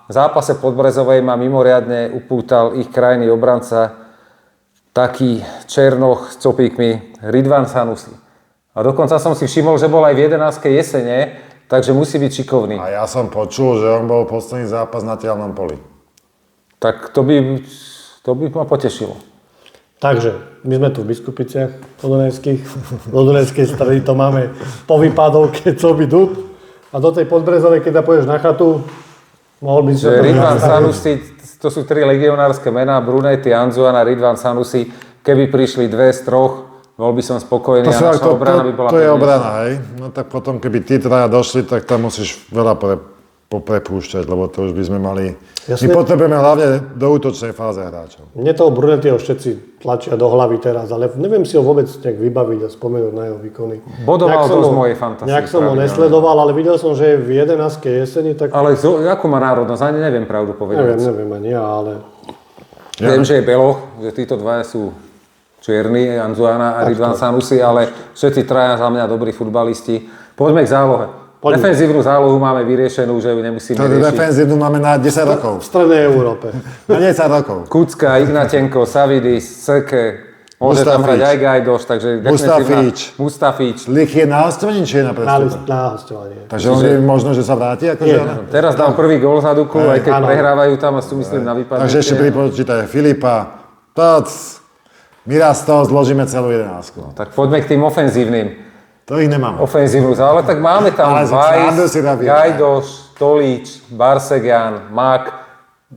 v zápase Podbrezovej ma mimoriadne upútal ich krajný obranca, taký černoch s copíkmi, Ridvan Sanusi. A dokonca som si všimol, že bol aj v 11. jesene, takže musí byť šikovný. A ja som počul, že on bol posledný zápas na teľnom poli. Tak to by ma potešilo. Takže, my sme tu v Biskupiciach podunajských. Do Dunajskej stredy to máme po výpadovke, co by dud. A do tej Podbrezovej, keď pôjdeš na chatu, mohol by sa... Ridvan Sanusi, to sú 3 legionárske mená, Brunetti, Anzuana, Ridvan Sanusi. Keby prišli 2 z 3, bol by som spokojný a naša obrana by bola... To je obrana, hej? No tak potom, keby tí traja došli, tak tam musíš veľa poprepúšťať, lebo to už by sme mali... Jasne. My potrebujeme hlavne do útočnej fáze hráčov. Mne toho Brunettiho všetci tlačia do hlavy teraz, ale neviem si ho vôbec nejak vybaviť a spomenúť na jeho výkony. Bodoval to z mojej fantázie. Nejak som ho nesledoval, ale videl som, že je v 11. jeseni, tak... Ale akú má národnosť? Ani neviem pravdu povedať. Neviem ani ja, ale... Viem, že je Beloch, že títo dvaja sú čierni, Anzuana a Ridvan Sanusi, ale všetci traja za mňa dobrí futbalisti. Poďme k zálohe. Defenzívnu zálohu máme vyriešenú, že ju nemusíme riešiť. Defenzívnu máme na 10 rokov. V strednej Európe. Na 10 rokov. Kucka, Ignatenko, Savidis, Srke, môže tam hrať aj Gajdoš, takže Mustafič. Lich je na hosťovaní, či je na prestupe? Na hosťovaní. Takže on je možno, že sa vráti? Teraz dal prvý gól za Duklu, aj keď prehrávajú tam a sú myslím na výpadnutie. Takže ešte pripočítaj Filipa, Pac, My raz z toho zložíme celú 11. No, tak poďme k tým ofenzívnym. To ich nemáme. Ofenzívnu, ale tak máme tam Ale Vajs, si robí. Gajdoš, Tolič, Barsegian, Mak.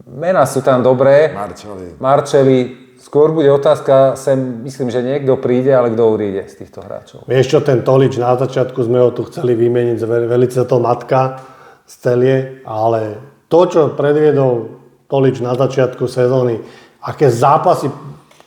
Mená sú tam dobré. Marčeli. Skôr bude otázka, myslím, že niekto príde, ale kto odíde z týchto hráčov. Vieš čo, ten Tolič, na začiatku sme ho tu chceli vymeniť, velice to matka z celie, ale to, čo predviedol Tolič na začiatku sezóny, aké zápasy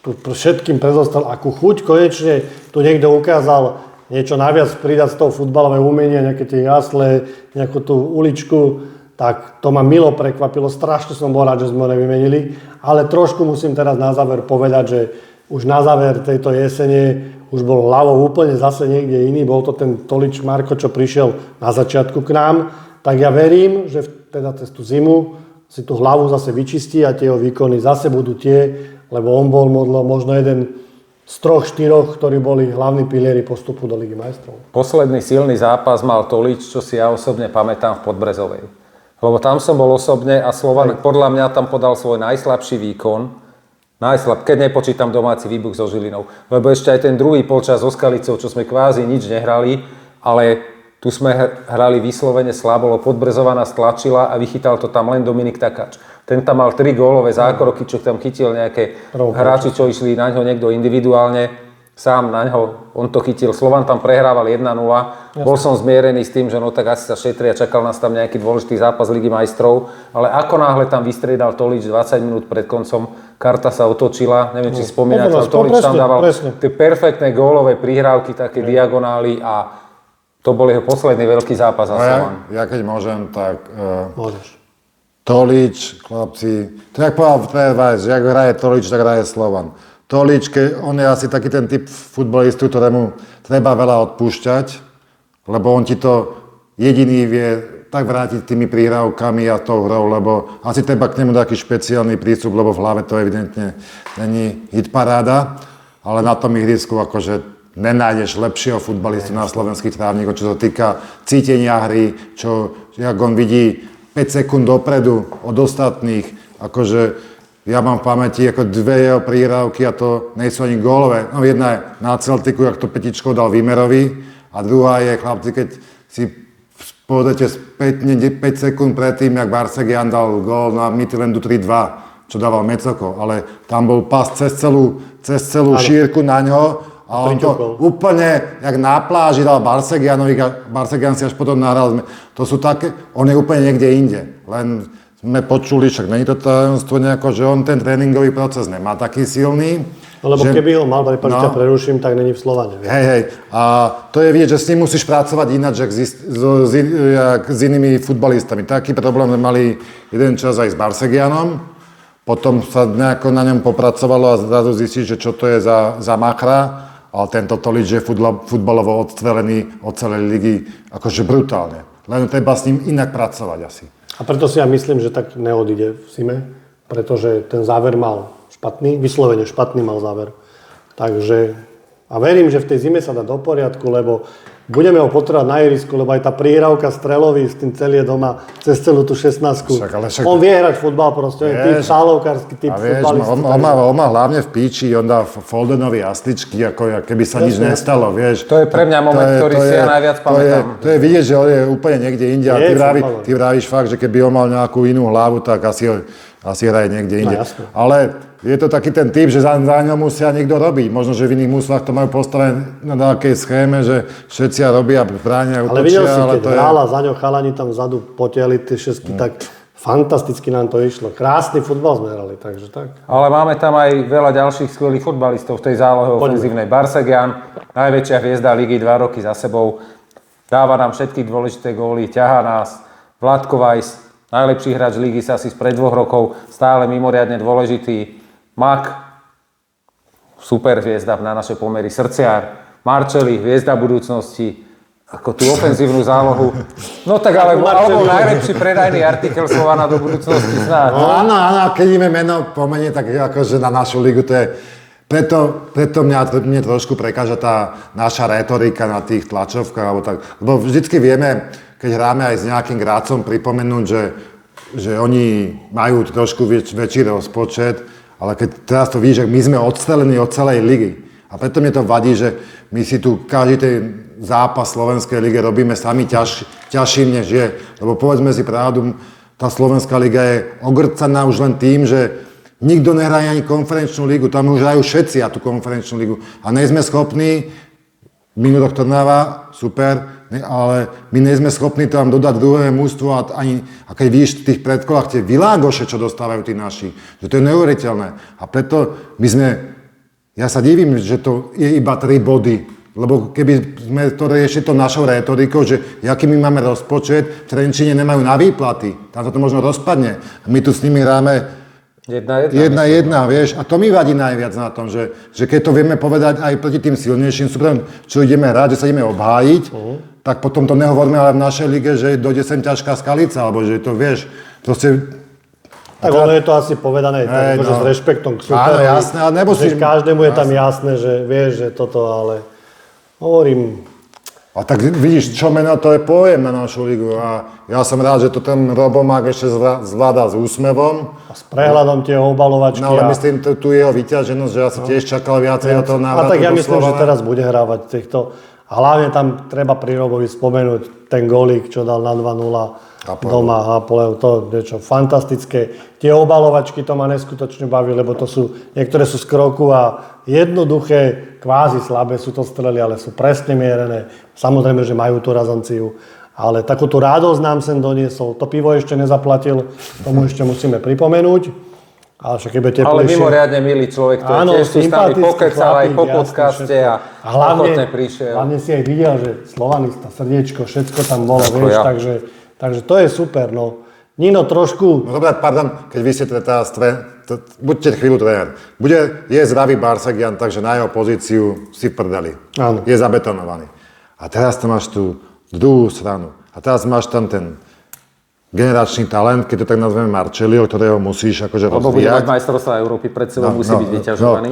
tu všetkým prezostal, akú chuť konečne tu niekto ukázal, niečo naviac pridať z toho futbalového umenia, nejaké tie jasle, nejakú tú uličku, tak to ma milo prekvapilo. Strašne som bol rád, že sme ho nevymenili, ale trošku musím teraz na záver povedať, že už na záver tejto jesene už bol hlavou úplne zase niekde iný. Bol to ten Tolič Marko, čo prišiel na začiatku k nám. Tak ja verím, že teda cez tú zimu si tú hlavu zase vyčistí a tie jeho výkony zase budú tie, lebo on bol možno jeden z 3-4, ktorí boli hlavní pilieri postupu do Ligy majstrov. Posledný silný zápas mal Tolič, čo si ja osobne pamätám v Podbrezovej. Lebo tam som bol osobne a Slovan podľa mňa tam podal svoj najslabší výkon. Keď nepočítam domáci výbuch so Žilinou. Lebo ešte aj ten druhý polčas so Skalicou, čo sme kvázi nič nehrali, ale tu sme hrali vyslovene slabo, lebo Podbrezová nás tlačila a vychytal to tam len Dominik Takáč. Ten tam mal 3 gólové zákroky, čo tam chytil nejaké hráči, čo išli na ňo niekto individuálne. Sám na ňo, on to chytil. Slovan tam prehrával 1-0. Bol som zmierený s tým, že no tak asi sa šetri a čakal nás tam nejaký dôležitý zápas Ligy majstrov. Ale ako náhle tam vystriedal Tolič 20 minút pred koncom, karta sa otočila. Neviem, či spomínate, ale Tolič tam dával tie perfektné gólové prihrávky, také diagonály a to bol jeho posledný veľký zápas za Slovan. Ja keď môžem, tak Môžeš. Tolič, chlapci, to jak povedal tréner Vajs, že ak hraje Tolič, tak hraje Slovan. Tolič, on je asi taký ten typ futbalistu, ktorému treba veľa odpúšťať, lebo on ti to jediný vie tak vrátiť tými prihrávkami a tou hrou, lebo asi treba k nemu taký špeciálny prístup, lebo v hlave to evidentne není hitparáda, ale na tom ihrisku akože nenájdeš lepšieho futbalistu na slovenských trávnikoch, čo sa týka cítenia hry, jak on vidí 5 sekúnd dopredu od ostatných, akože ja mám v pamäti ako 2 jeho prihrávky a to nie sú ani gólové. No jedna je na Celticu, jak to petičkou dal Výmerovi a druhá je, chlapci, keď si povedete spätne 5 sekúnd predtým, jak Barsegian dal gól na Midtjyllandu 3-2, čo dával Mecoko, ale tam bol pas cez celú šírku na ňo a on to úplne, jak na pláži dal Barsegianovi a Barsegian si až potom nahral. To sú také, on je úplne niekde inde, len sme počuli, však není to tajomstvo nejako, že on ten tréningový proces nemá taký silný. No, lebo keby ho mal, prepáč, ťa preruším, tak není v Slovane. Hej. A to je vidieť, že s ním musíš pracovať ináč, jak s inými futbalistami. Taký problém mali jeden čas aj s Barsegianom. Potom sa nejako na ňom popracovalo a zrazu zistíš, že čo to je za machra. Ale tento Tolič je futbalovo odstrelený od celej ligy akože brutálne. Len treba s ním inak pracovať asi. A preto si ja myslím, že tak neodíde v zime, pretože ten záver mal špatný, vyslovene špatný mal záver. Takže, a verím, že v tej zime sa dá do poriadku, lebo budeme ho potrebovať na ihrisku, lebo aj tá prihrávka Strelovi s tým celie doma cez celú tú 16-ku. On vie hrať futbal proste, on je typ sálovkársky typ futbalista. On má hlavne v píči, on dá Foldenovi jasličky, ako keby sa nič nestalo, vieš. To je pre mňa moment, ktorý si ja najviac pamätám. To je vidieť, že on je úplne niekde inde a ty vravíš fakt, že keby on mal nejakú inú hlavu, tak asi hraje niekde inde. No, ale je to taký ten typ, že za ňo musia niekto robiť. Možno, že v iných muslách to majú postavené na takej schéme, že všetci robia, bránia, útočia. Ale videl si, keď hrála za ňo chalani tam vzadu potiahli tie šesky, tak fantasticky nám to išlo. Krásny futbal sme hrali, takže tak. Ale máme tam aj veľa ďalších skvelých futbalistov v tej zálohe ofenzívnej. Barsegian, najväčšia hviezda ligy 2 roky za sebou. Dáva nám všetky dôležité góly, ťahá nás. Vladko Vajs, najlepší hráč ligy sa asi spred 2 rokov, stále mimoriadne dôležitý. Mak, super hviezda na naše pomery, Srdciar, Marčeli, hviezda budúcnosti, ako tú ofenzívnu zálohu. No tak ale alebo najlepší predajný artikel Slovana do budúcnosti snáď. No áno, keď ideme meno pomenie, tak akože na našu ligu to je... Preto mne trošku prekáža tá naša retorika na tých tlačovkách, alebo tak. Lebo vždycky vieme, keď hráme aj s nejakým hráčom, pripomenúť, že oni majú trošku väčší rozpočet, Ale keď teraz to vidíš, že my sme odstrelení od celej ligy. A preto mne to vadí, že my si tu každý ten zápas Slovenskej ligy robíme sami ťažším, než je. Lebo povedzme si pravdu, tá Slovenská liga je ogrcaná už len tým, že nikto nehraje ani konferenčnú ligu. Tam už hrajú všetci a tú konferenčnú ligu. A nejsme schopní, minulý rok Trnava, super, ale my nejsme schopní tam dodať druhé mužstvo a keď vidíš v tých predkolách tie világoše, čo dostávajú tí naši, že to je neuveriteľné. A preto ja sa divím, že to je iba 3 body. Lebo keby sme to riešili to našou rétorikou, že aký my máme rozpočet, v Trenčíne nemajú na výplaty, tam sa to možno rozpadne. A my tu s nimi hráme 1-1, vieš. A to mi vadí najviac na tom, že keď to vieme povedať aj proti tým silnejším súperom, čo ideme hrať, že sa ideme obhájiť, tak potom to nehovoríme ale v našej lige, že dojde sem ťažká skalica, alebo že to vieš, proste... Tak ono je to asi povedané s rešpektom k súperovi. Áno, jasné, ale nemusíš... Každému je tam jasné, že vieš, že toto, ale hovorím... A tak vidíš, čo meno to je pojem na našu ligu. A ja som rád, že to ten Robomák ešte zvláda s úsmevom. A s prehľadom tie obalovačky. No ale myslím, tu jeho vyťaženosť, že ja som tiež čakal viacej od toho návratu. A tak ja myslím, že teraz bude hrávať týchto... A hlavne tam treba pri Robovi spomenúť ten golík, čo dal na 2-0 doma Hapoel. To je čo fantastické. Tie obalovačky to ma neskutočne baví, lebo to sú, niektoré sú z kroku a jednoduché, kvázi slabé sú to strely, ale sú presne mierené. Samozrejme, že majú tú razanciu. Ale takúto radosť nám sem doniesol. To pivo ešte nezaplatil, tomu ešte musíme pripomenúť. Ale mimoriadne milý človek, to je tiež tu s nami pokecal aj po podcaste a ochotne prišiel. Hlavne si aj videl, že slovanista, srdiečko, všetko tam bolo, vieš, takže to je super, no. Nino trošku... No dobré, pardon, keď vy ste teraz buďte chvíľu tréner. Je zdravý Barsagian, takže na jeho pozíciu si v prdeli. Áno. Je zabetonovaný. A teraz tam máš tú druhú stranu. A teraz máš tam ten generačný talent, keď to tak nazveme Marčelio, ktorého musíš akože rozvíjať. Lebo bude mať majstrovstvá Európy pred sebou, musí byť vyťažovaný.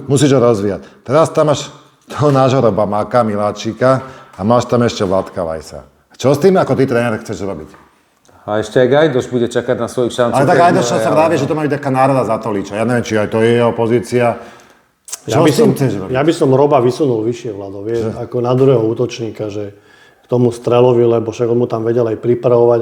Musíš ho rozvíjať. Teraz tam máš toho nášho Robamáka, Miláčika a máš tam ešte Vladka Vajsa. Čo s tým ako ty tréner chceš robiť? A ešte aj Gajdoš bude čakať na svoju šancu. Ale tak Gajdoš sa vraví, že to má byť taká národa za Tolíča. Ja neviem, či aj to je jeho pozícia. Ja by som Roba vysunul vyššie, Vlado, vieš, ako na druhého útočníka, že tomu strelovi, lebo však on mu tam vedel aj pripravovať,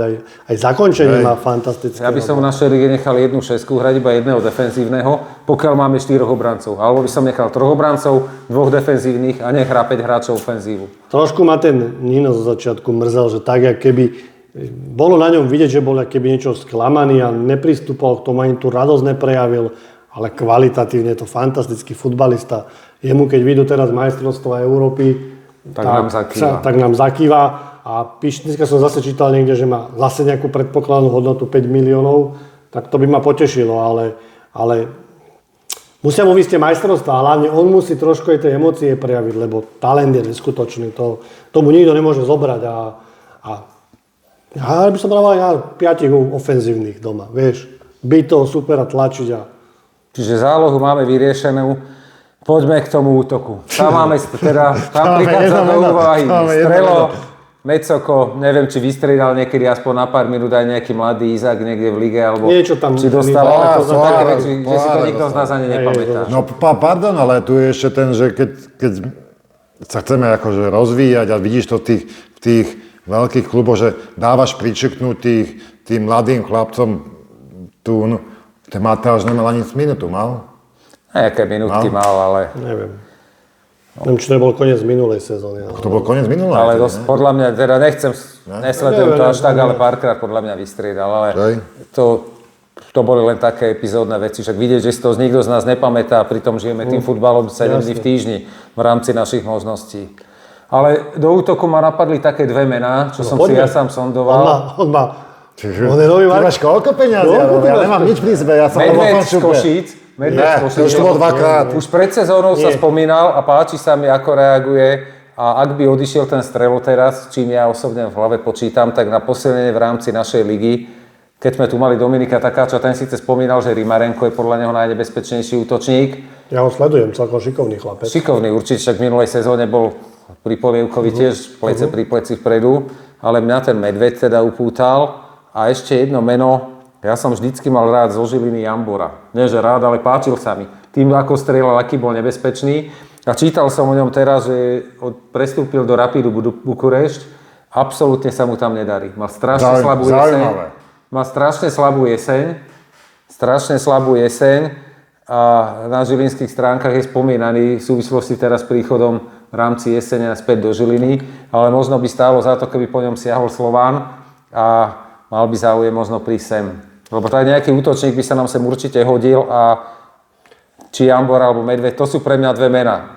aj zakončenie má fantastické. Ja by som v našej lige nechal 1-6 hrať iba jedného defenzívneho, pokiaľ máme 4 obrancov. Alebo by som nechal 3 obrancov, 2 defenzívnych a nech hrá 5 hráčov ofenzívu. Trošku ma ten Nino zo začiatku mrzel, že tak, jak keby bolo na ňom vidieť, že bol keby niečo sklamaný a nepristúpal k tomu, ani tú radosť neprejavil, ale kvalitatívne je to fantastický futbalista. Jemu, keď vyjdú teraz majstrovstvá Európy, tak nám zakýva. A dneska som zase čítal niekde, že má zase nejakú predpokladnú hodnotu 5 miliónov, tak to by ma potešilo, ale musia mu vysť tie majstrovstvá a hlavne on musí trošku aj tie emócie prejaviť, lebo talent je neskutočný, tomu nikto nemôže zobrať a ja by som dával 5 ofenzívnych doma, vieš, byť toho super a tlačiť Čiže zálohu máme vyriešenú. Poďme k tomu útoku. Tam máme tam prichádza do úvahy Strelo, Mecoko, neviem, či vystriedal niekedy aspoň na pár minút aj nejaký mladý Izák niekde v lige, alebo niečo tam, či dostal, ale to také veci, že si to nikto z nás ani nepamätá. No pardon, ale tu je ešte ten, že keď sa chceme akože rozvíjať a vidíš to v tých veľkých kluboch, že dávaš pričeknúť tým mladým chlapcom ten Matáš nemal ani minútu, mal? Nejaké minútky mal, ale... Neviem, či to bol koniec minulej sezóny. To bol koniec minulej? Ale podľa mňa, teda nesledujem to až tak, ale párkrát podľa mňa vystriedal, ale to boli len také epizódne veci. Však vidieť, že si to nikto z nás nepamätá, pritom žijeme tým futbalom 7 dní v týždni v rámci našich možností. Ale do útoku ma napadli také 2 mená, čo som si ja sám sondoval. On je nový Ty máš koľko peňazí? Ja nemám nič pri sebe, ja som Medveď z Košíc. Už to bol 2-krát. Už pred sezónou sa spomínal a páči sa mi, ako reaguje. A ak by odišiel ten Strelo teraz, čím ja osobne v hlave počítam, tak na posilnenie v rámci našej ligy, keď sme tu mali Dominika Takáča, ten síce spomínal, že Rimarenko je podľa neho najnebezpečnejší útočník. Ja ho sledujem, celkom šikovný chlapec. Šikovný, určite, však v minulej sezóne bol pri Polievkovi tiež plece pri pleci vpredu, ale mňa ten Medveď teda upútal. A ešte jedno meno, Ja som vždycky mal rád zo Žiliny Jambora. Nie, že rád, ale páčil sa mi. Tým, ako strieľal, aký bol nebezpečný. A čítal som o ňom teraz, že prestúpil do Rapidu Bukurešť. Absolútne sa mu tam nedarí. Mal strašne slabú jeseň. Má strašne slabú jeseň. A na žilinských stránkach je spomínaný v súvislosti teraz s príchodom v rámci jesene späť do Žiliny. Ale možno by stálo za to, keby po ňom siahol Slován a mal by záujem možno prísť sem. Lebo tak nejaký útočník by sa nám sem určite hodil a či Jambor alebo Medveď, to sú pre mňa dve mená.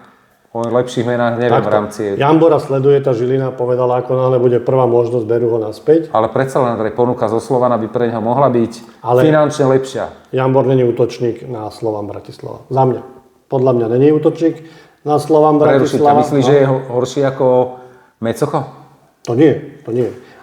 O lepších menách neviem v rámci. Jambora sleduje tá Žilina, povedala, ako náhle bude prvá možnosť, berú ho naspäť. Ale predsa len ponuka zo Slovana by pre neho mohla byť finančne lepšia. Jambor není útočník na Slovan Bratislava. Za mňa. Podľa mňa není útočník na Slovan Bratislava. Myslíš, že je horší ako Mecocho? To nie.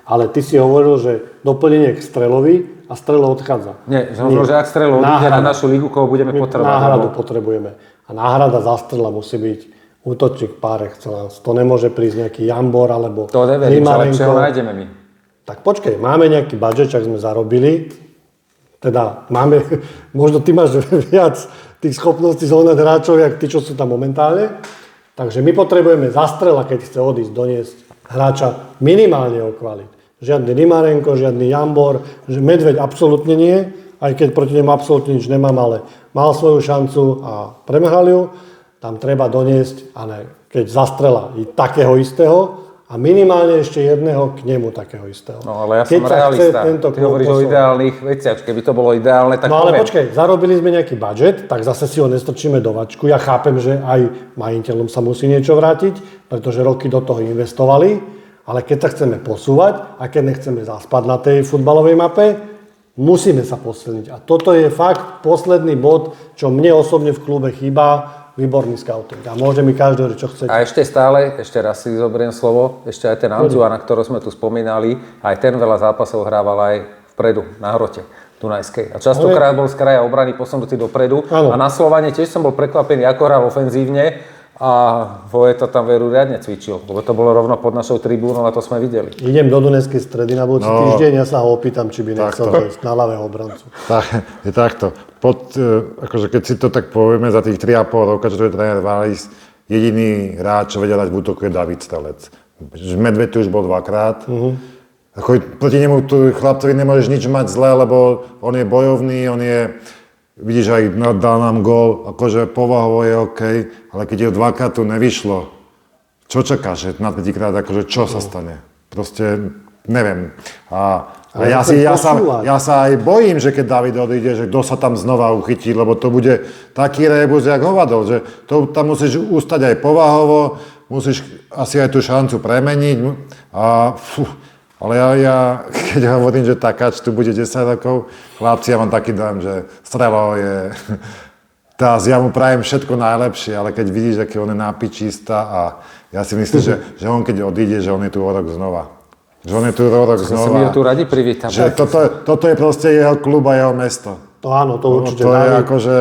Ale ty si hovoril, že doplnenie k Strelovi a Strelo odchádza. Nie, že ak Strelo odíde na našu ligu, koho budeme potrebovať. Náhradu potrebujeme. A náhrada za Strela musí byť útočník par excellence. To nemôže prísť nejaký Jambor alebo to neverím, že lepšieho nájdeme my. Tak počkej, máme nejaký budget, čak sme zarobili. Teda máme, možno ty máš viac tých schopností zohnať hráčov, jak tí, čo sú tam momentálne. Takže my potrebujeme za Strela, keď chce odísť, doniesť hráča minimálne o kvalit. Žiadny Rimarenko, žiadny Jambor, že Medveď absolútne nie, aj keď proti nemu absolútne nič nemám, ale mal svoju šancu a premrhal ju. Tam treba doniesť, keď zastrela i takého istého a minimálne ešte jedného k nemu takého istého. No ale ja som realista. Ty hovoríš o ideálnych veciach. Keby to bolo ideálne, tak no ale počkaj, zarobili sme nejaký budget, tak zase si ho nestrčíme do vačku. Ja chápem, že aj majiteľom sa musí niečo vrátiť, pretože roky do toho investovali. Ale keď sa chceme posúvať a keď nechceme zaspať na tej futbalovej mape, musíme sa posilniť. A toto je fakt posledný bod, čo mne osobne v klube chýba, výborný scouting. A môže mi každý hovoriť, čo chce. A ešte raz si zoberiem slovo, ešte aj ten Anzua, na ktorého sme tu spomínali, aj ten veľa zápasov hrával aj vpredu, na hrote Dunajskej. A častokrát bol z kraja obrany posunutý dopredu. A na Slovane tiež som bol prekvapený, ako hral ofenzívne. A Vojeta tam veru riadne cvičil, lebo to bolo rovno pod našou tribúnou a to sme videli. Idem do Dunajskej Stredy na budúci týždeň, ja sa ho opýtam, či by nechcel ísť na ľavého obrancu. Je takto. Akože keď si to tak povieme, za tých 3,5 roka, čo to je tréner Valis, jediný hráč, čo vedia dať v útoku, je David Stelec. Medveď tu už bol dvakrát. Ako proti nemu chlapcovi nemôžeš nič mať zlé, lebo on je bojovný, on je... Vidíš, aj dal nám gól, akože povahovo je OK, ale keď je dvakrát tu nevyšlo, čo čakáš, že na tretíkrát, akože čo sa stane? Proste neviem. A ja sa aj bojím, že keď David odíde, že kto sa tam znova uchytí, lebo to bude taký rebus, jak hovadol, že to tam musíš ustať aj povahovo, musíš asi aj tú šancu premeniť a ale ja keď hovorím, že Takáč tu bude 10 rokov, chlapci, ja mám taký dojem, že Strelo je... Ja mu prajem všetko najlepšie, ale keď vidíš, aký on je nápičista a ja si myslím, že on keď odíde, že on je tu o rok znova. Že on je tu o rok znova. My ho tu radi privítame. Že toto je proste jeho klub a jeho mesto. To áno, to určite. To je akože...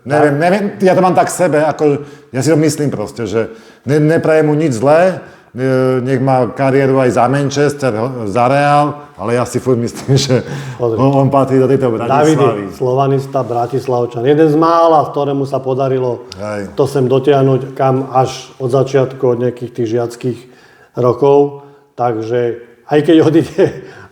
Neviem, ja to mám tak v sebe, ako, ja si to myslím proste, že neprajem mu nič zlé, nech má kariéru aj za Manchester, za Real, ale ja si furt myslím, že on patrí do tejto Bratislavy. David, slovanista, Bratislavčan. Jeden z mála, ktorému sa podarilo to sem dotiahnuť kam až od začiatku, od nejakých tých žiackých rokov. Takže aj keď odíde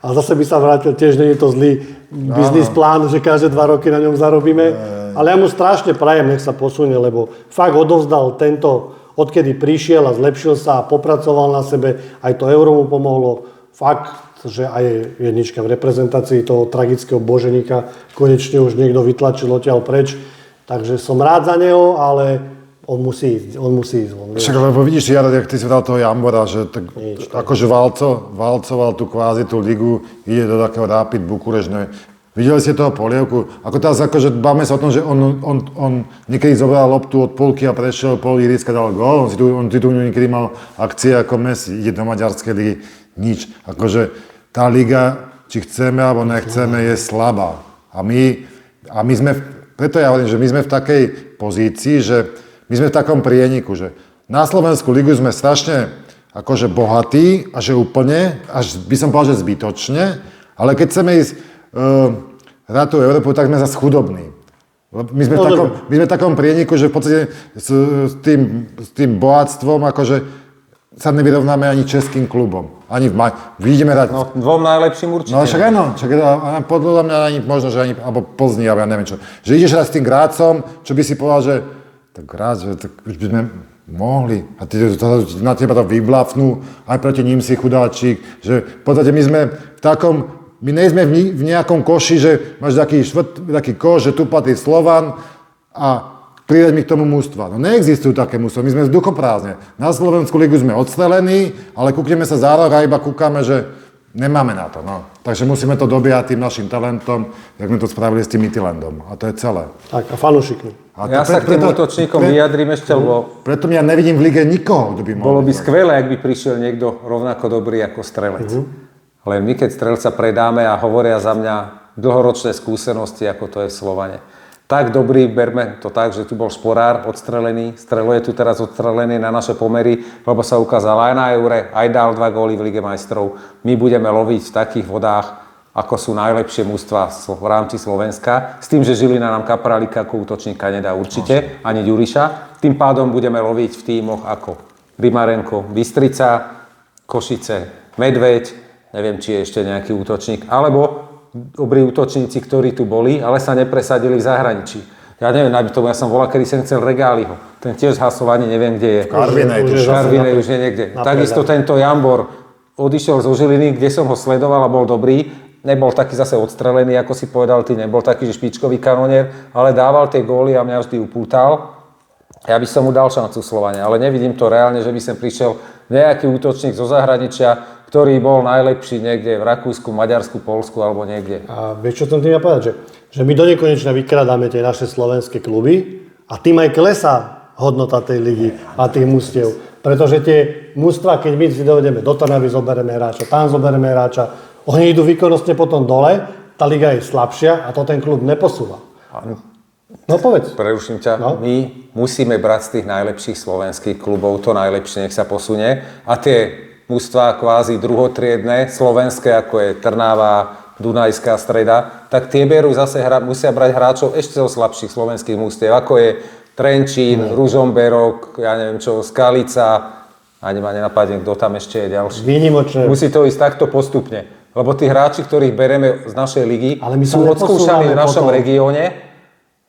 a zase by sa vrátil, tiež nie je to zlý biznis plán, že každé 2 roky na ňom zarobíme. Ale ja mu strašne prajem, nech sa posunie, lebo fakt odovzdal tento... Odkedy prišiel a zlepšil sa a popracoval na sebe, aj to euro mu pomohlo. Fakt, že aj jednička v reprezentácii toho tragického boženíka konečne už niekto vytlačil odtiaľ preč. Takže som rád za neho, ale on musí ísť von. Však, lebo vidíš, Jaro, jak ty si dal toho Jambora, že tak, akože valcoval tú kvázi tú ligu, ide do takého Rapid Bukurešť. Videli ste toho Polievku? Ako teraz, akože bavme sa o tom, že on niekedy zobral loptu od polky a prešiel pol ihriska, dal gól. On si tu niekedy mal akcie ako Messi, ide do maďarskej ligy. Nič. Akože tá liga, či chceme alebo nechceme, je slabá. A my sme, preto ja hovorím, že my sme v takej pozícii, že my sme v takom prieniku, že na Slovenskú ligu sme strašne akože bohatí a že úplne, až by som povedal, že zbytočne, ale keď chceme ísť hrať tú Európu, tak sme zase chudobní. My sme, my sme v takom prieniku, že v podstate s tým bohatstvom akože sa nevyrovnáme ani českým klubom. Ani vidíme hrať... No, dvom najlepším určite. No však áno, podľa mňa ani, možno, že ani, alebo Plzni, alebo ja neviem čo. Že ideš hrať s tým Grácom, čo by si povedal, že tak Grác, že tak už by sme mohli. A na teba to vyblafnú, aj proti ním si chudáčik. Že v podstate my sme v takom, my nejsme v nejakom koši, že máš taký koš, že tu patrí Slovan a pridať mi k tomu mužstva. No neexistujú také mužstva, my sme vzduchoprázdne. Na Slovenskú ligu sme odstrelení, ale kúkneme sa za rok a iba kúkame, že nemáme na to. No. Takže musíme to dobiehať tým našim talentom, jak sme to spravili s tým Midtjyllandom. A to je celé. Tak a fanúšikmi. Ja sa k tým útočníkom vyjadrím ešte, lebo... Preto ja nevidím v lige nikoho, kto by mohol. Bolo by skvelé, ak by prišiel niekto rovnako dobrý ako strelec. Len my, keď strelca predáme a hovoria za mňa dlhoročné skúsenosti, ako to je v Slovane. Tak dobrý, berme to tak, že tu bol Šporár odstrelený, Strelo je tu teraz odstrelený na naše pomery, lebo sa ukázal aj na Eure, aj dal 2 góly v Lige majstrov. My budeme loviť v takých vodách, ako sú najlepšie mužstvá v rámci Slovenska, s tým, že Žilina nám Kapralíka ako útočníka nedá určite, ani Ďuriša. Tým pádom budeme loviť v tímoch ako Rimarenko, Bystrica, Košice, Medveď, neviem, či je ešte nejaký útočník, alebo dobrí útočníci, ktorí tu boli, ale sa nepresadili v zahraničí. Ja neviem, ja som volal, kedy som chcel Regáliho. Ten tiež zhasovaný, neviem, kde je. V Karvinej už je niekde. Takisto tento Jambor odišiel zo Žiliny, kde som ho sledoval a bol dobrý. Nebol taký zase odstrelený, ako si povedal ty, nebol taký, že špičkový kanonier, ale dával tie góly a mňa vždy upútal. Ja by som mu dal šancu Slovane, ale nevidím to reálne, že by sem prišiel nejaký útočník zo zahraničia, ktorý bol najlepší niekde v Rakúsku, Maďarsku, Poľsku alebo niekde. A vieš, čo som tým ja povedať? Že my do nekonečna vykradáme tie naše slovenské kluby a tým aj klesá hodnota tej ligy a tých mužstiev. Pretože tie mužstva, keď my si dovedeme do Trnavy, zoberieme hráča, tam zoberieme hráča, oni idú výkonnostne potom dole, tá liga je slabšia a to ten klub neposúva. No povedz. Preruším ťa. No? My musíme brať z tých najlepších slovenských klubov to najlepšie, nech sa posunie. A tie mužstvá kvázi druhotriedne, slovenské, ako je Trnava, Dunajská Streda, tak tie berú zase musia brať hráčov ešte zo slabších slovenských mužstiev, ako je Trenčín, Ružomberok, ja neviem čo, Skalica, ani ma nenapadne, kto tam ešte je ďalší. Výnimočné. Musí to ísť takto postupne, lebo tí hráči, ktorých bereme z našej ligy, sú odskúšaní v našom regióne.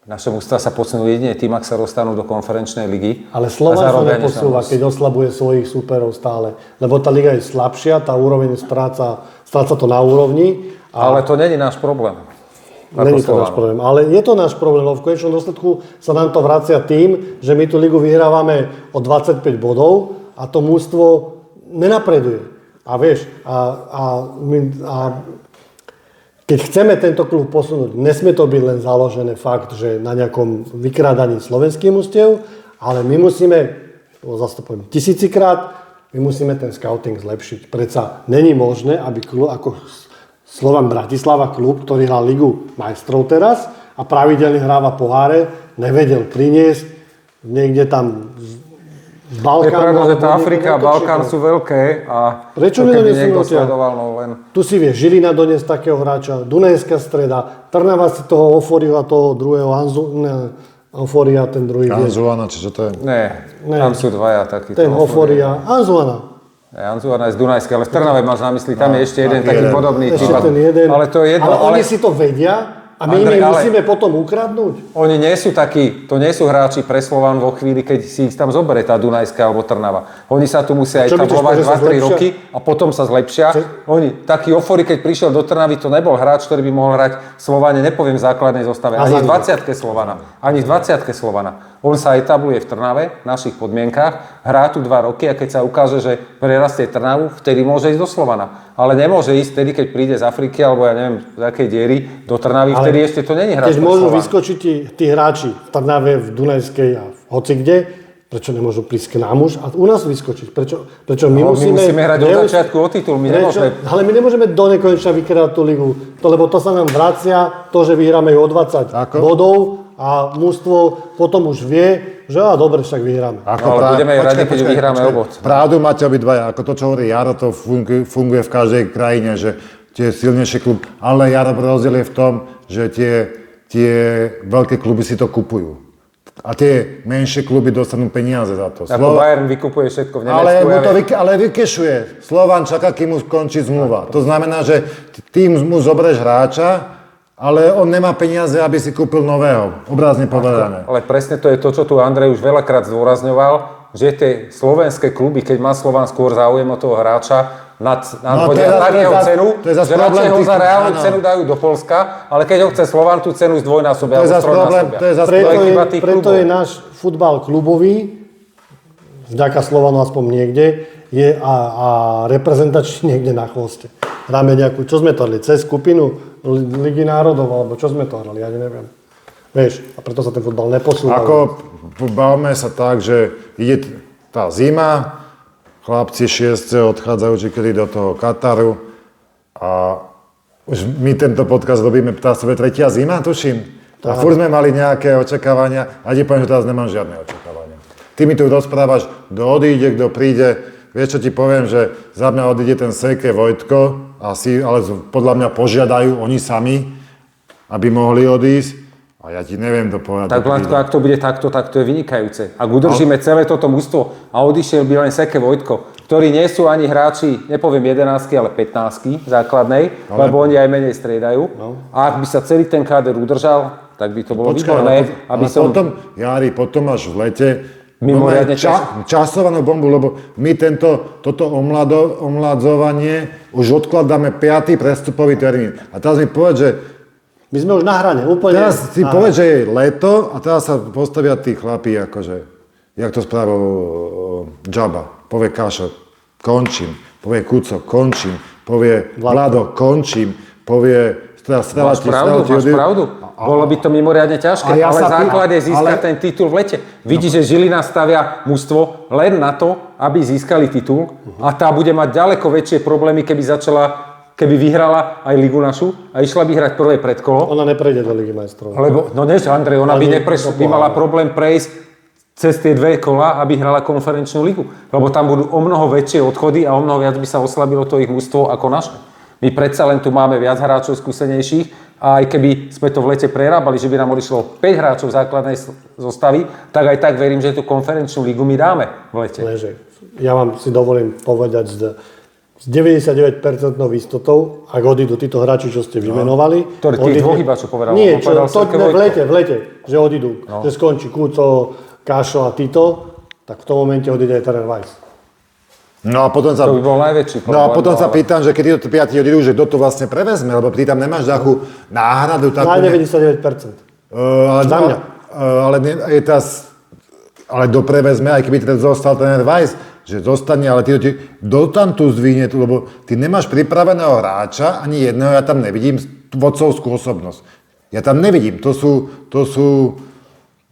Naše mužstvá sa posunú jedine tým, ak sa dostanú do konferenčnej ligy. Ale Slovan sa neposúva, keď oslabuje svojich súperov stále. Lebo tá liga je slabšia, tá úroveň stráca to na úrovni. Ale to není náš problém. Není to náš problém. Ale je to náš problém, lebo v konečnom dôsledku sa nám to vracia tým, že my tú ligu vyhrávame o 25 bodov a to mužstvo nenapreduje. A vieš, keď chceme tento klub posunúť, nesmie to byť len založené fakt, že na nejakom vykrádaní slovenských mužstiev, ale my musíme, zase to poviem 1000-krát, my musíme ten scouting zlepšiť. Predsa není možné, aby klub ako Slovan Bratislava, klub, ktorý hral Ligu majstrov teraz a pravidelne hráva poháre, nevedel priniesť niekde tam z Balkánu. Je pravda, že tá Afrika a Balkán sú veľké a prečo keby niekto sledoval, no len... Tu si vie Žilina doniesť takého hráča, Dunajská Streda, Trnava si toho Oforiu a toho druhého Oforia, ten druhý vie. Anzuana, čiže to je... Ne, tam sú dvaja takí. Ten Oforia, Anzuana. Anzuana je z Dunajskej, ale v Trnave máš na mysli, tam je ešte jeden taký podobný ešte typ. Ten jeden. Ale to je jedno. Ale oni si to vedia a my im musíme potom ukradnúť. Oni nie sú takí, to nie sú hráči pre Slovan vo chvíli, keď si ich tam zoberie tá Dunajská alebo Trnava. Oni sa tu musia aj tablovať 2-3 roky a potom sa zlepšia. Oni, taký Ofori, keď prišiel do Trnavy, to nebol hráč, ktorý by mohol hrať v Slovane, nepoviem v základnej zostave, ani v 20-ke Slovana. Ani v 20-ke Slovana. On sa etabluje v Trnave, v našich podmienkach, hrá tu 2 roky a keď sa ukáže, že prerastie Trnavu, vtedy môže ísť do Slovana. Ale nemôže ísť vtedy, keď príde z Afriky alebo ja neviem, z akej diery do Trnavy, vtedy ešte to není hráč. Keď môžu vyskočiť tí hráči v Trnave, v Dunajskej a v hocikde, prečo nemôžu prísť k nám už a u nás vyskočiť? Prečo my musíme hrať od začiatku o titul, my nemôžeme... Ale my nemôžeme do nekonečna vykrádať tú ligu, lebo to sa nám vracia, to, že vyhráme ju o 20 bodov a mužstvo potom už vie, že dobre, však vyhráme. Ale budeme radi, keď vyhráme obod. Pravdu máte obidvaja, ako to, čo hovorí Jaro, to funguje v každej krajine, že tie silnejšie klub, ale Jaro rozdiel je v tom, že tie veľké kluby si to kupujú. A tie menšie kluby dostanú peniaze za to. Ako Bayern vykupuje všetko v Nemecku. Ale vykešuje. Slovan čaká, kým mu skončí zmluva. To znamená, že ty mu zoberieš hráča, ale on nemá peniaze, aby si kúpil nového. Obrazne povedané. Ale presne to je to, čo tu Andrej už veľakrát zdôrazňoval, že tie slovenské kluby, keď má Slovan skôr záujem o toho hráča, nadhodia tak jeho cenu, že radšej ho za reálnu cenu dajú do Poľska, ale keď ho chce Slovan, tú cenu zdvojnásobia alebo trojnásobia. Preto je náš futbal klubový, vďaka Slovanu aspoň niekde, je a reprezentačný niekde na chvoste. Hráme nejakú, čo sme to hrali, cez skupinu Ligy národov, alebo čo sme to hrali, ja neviem. Vieš, a preto sa ten futbal neposúva. Bavme sa tak, že ide tá zima, chlapci 6 odchádzajú kedy do toho Kataru a už my tento podcast robíme, tá sebe tretia zima, tuším. A furt sme mali nejaké očakávania a ti poviem, že teraz nemám žiadne očakávania. Ty mi tu rozprávaš, kto odíde, kto príde. Vieš, čo ti poviem, že za mňa odíde ten Sejke Vojtko, ale podľa mňa požiadajú oni sami, aby mohli odísť. A ja ti neviem to povedať. Tak Vládko, ak to bude takto, tak to je vynikajúce. Ak udržíme celé toto mužstvo a odišiel by len Seke Vojtko, ktorí nie sú ani hráči, nepoviem 11, ale 15 základnej, lebo oni aj menej striedajú. A ak by sa celý ten káder udržal, tak by to bolo výborné. Potom máš v lete mimoriadne časovanú bombu, lebo my toto omladzovanie už odkladáme 5. prestupový termín. A teraz mi povedz, že my sme už na hrane, úplne. Teraz si povedz, že je leto a teraz sa postavia tí chlapí, akože, jak to spravil Džaba. Povie Kašo, končím. Povie Kuco, končím. Povie Vlado, končím. Povie Máš pravdu. Bolo by to mimoriadne ťažké, ale základ je získať ten titul v lete. Vidíš, že Žilina stavia mužstvo len na to, aby získali titul a tá bude mať ďaleko väčšie problémy, keby vyhrala aj Ligu našu a išla by hrať prvé predkolo. Ona neprejde do Ligy majstrov. Lebo, Andrej, ona by mala problém prejsť cez tie dve kola, aby hrala konferenčnú ligu. Lebo tam budú o mnoho väčšie odchody a o mnoho viac by sa oslabilo to ich mužstvo ako naše. My predsa len tu máme viac hráčov skúsenejších a aj keby sme to v lete prerábali, že by nám odišlo 5 hráčov základnej zostavy, tak aj tak verím, že tú konferenčnú ligu my dáme v lete. Ja vám si dovolím povedať s 99% istotou, ak odídu títo hráči, čo ste vymenovali. Tých dvoch iba, čo povedal. Nie, v lete, že odídu, že skončí Kúco, Kašo a Tito, tak v tom momente odíde aj Terence Weiss. No a potom to by bol najväčší problém. No a potom sa pýtam, že keď títo 5 odídu, že kto to vlastne prevezme, lebo ty tam nemáš takú náhradu. Na 99%. Za mňa. Ale kto prevezme, aj keby teda zostal ten Weiss, že zostane, ale kto tam tu zdvihne, lebo ty nemáš pripraveného hráča, ani jedného, ja tam nevidím vodcovskú osobnosť. Ja tam nevidím, to sú...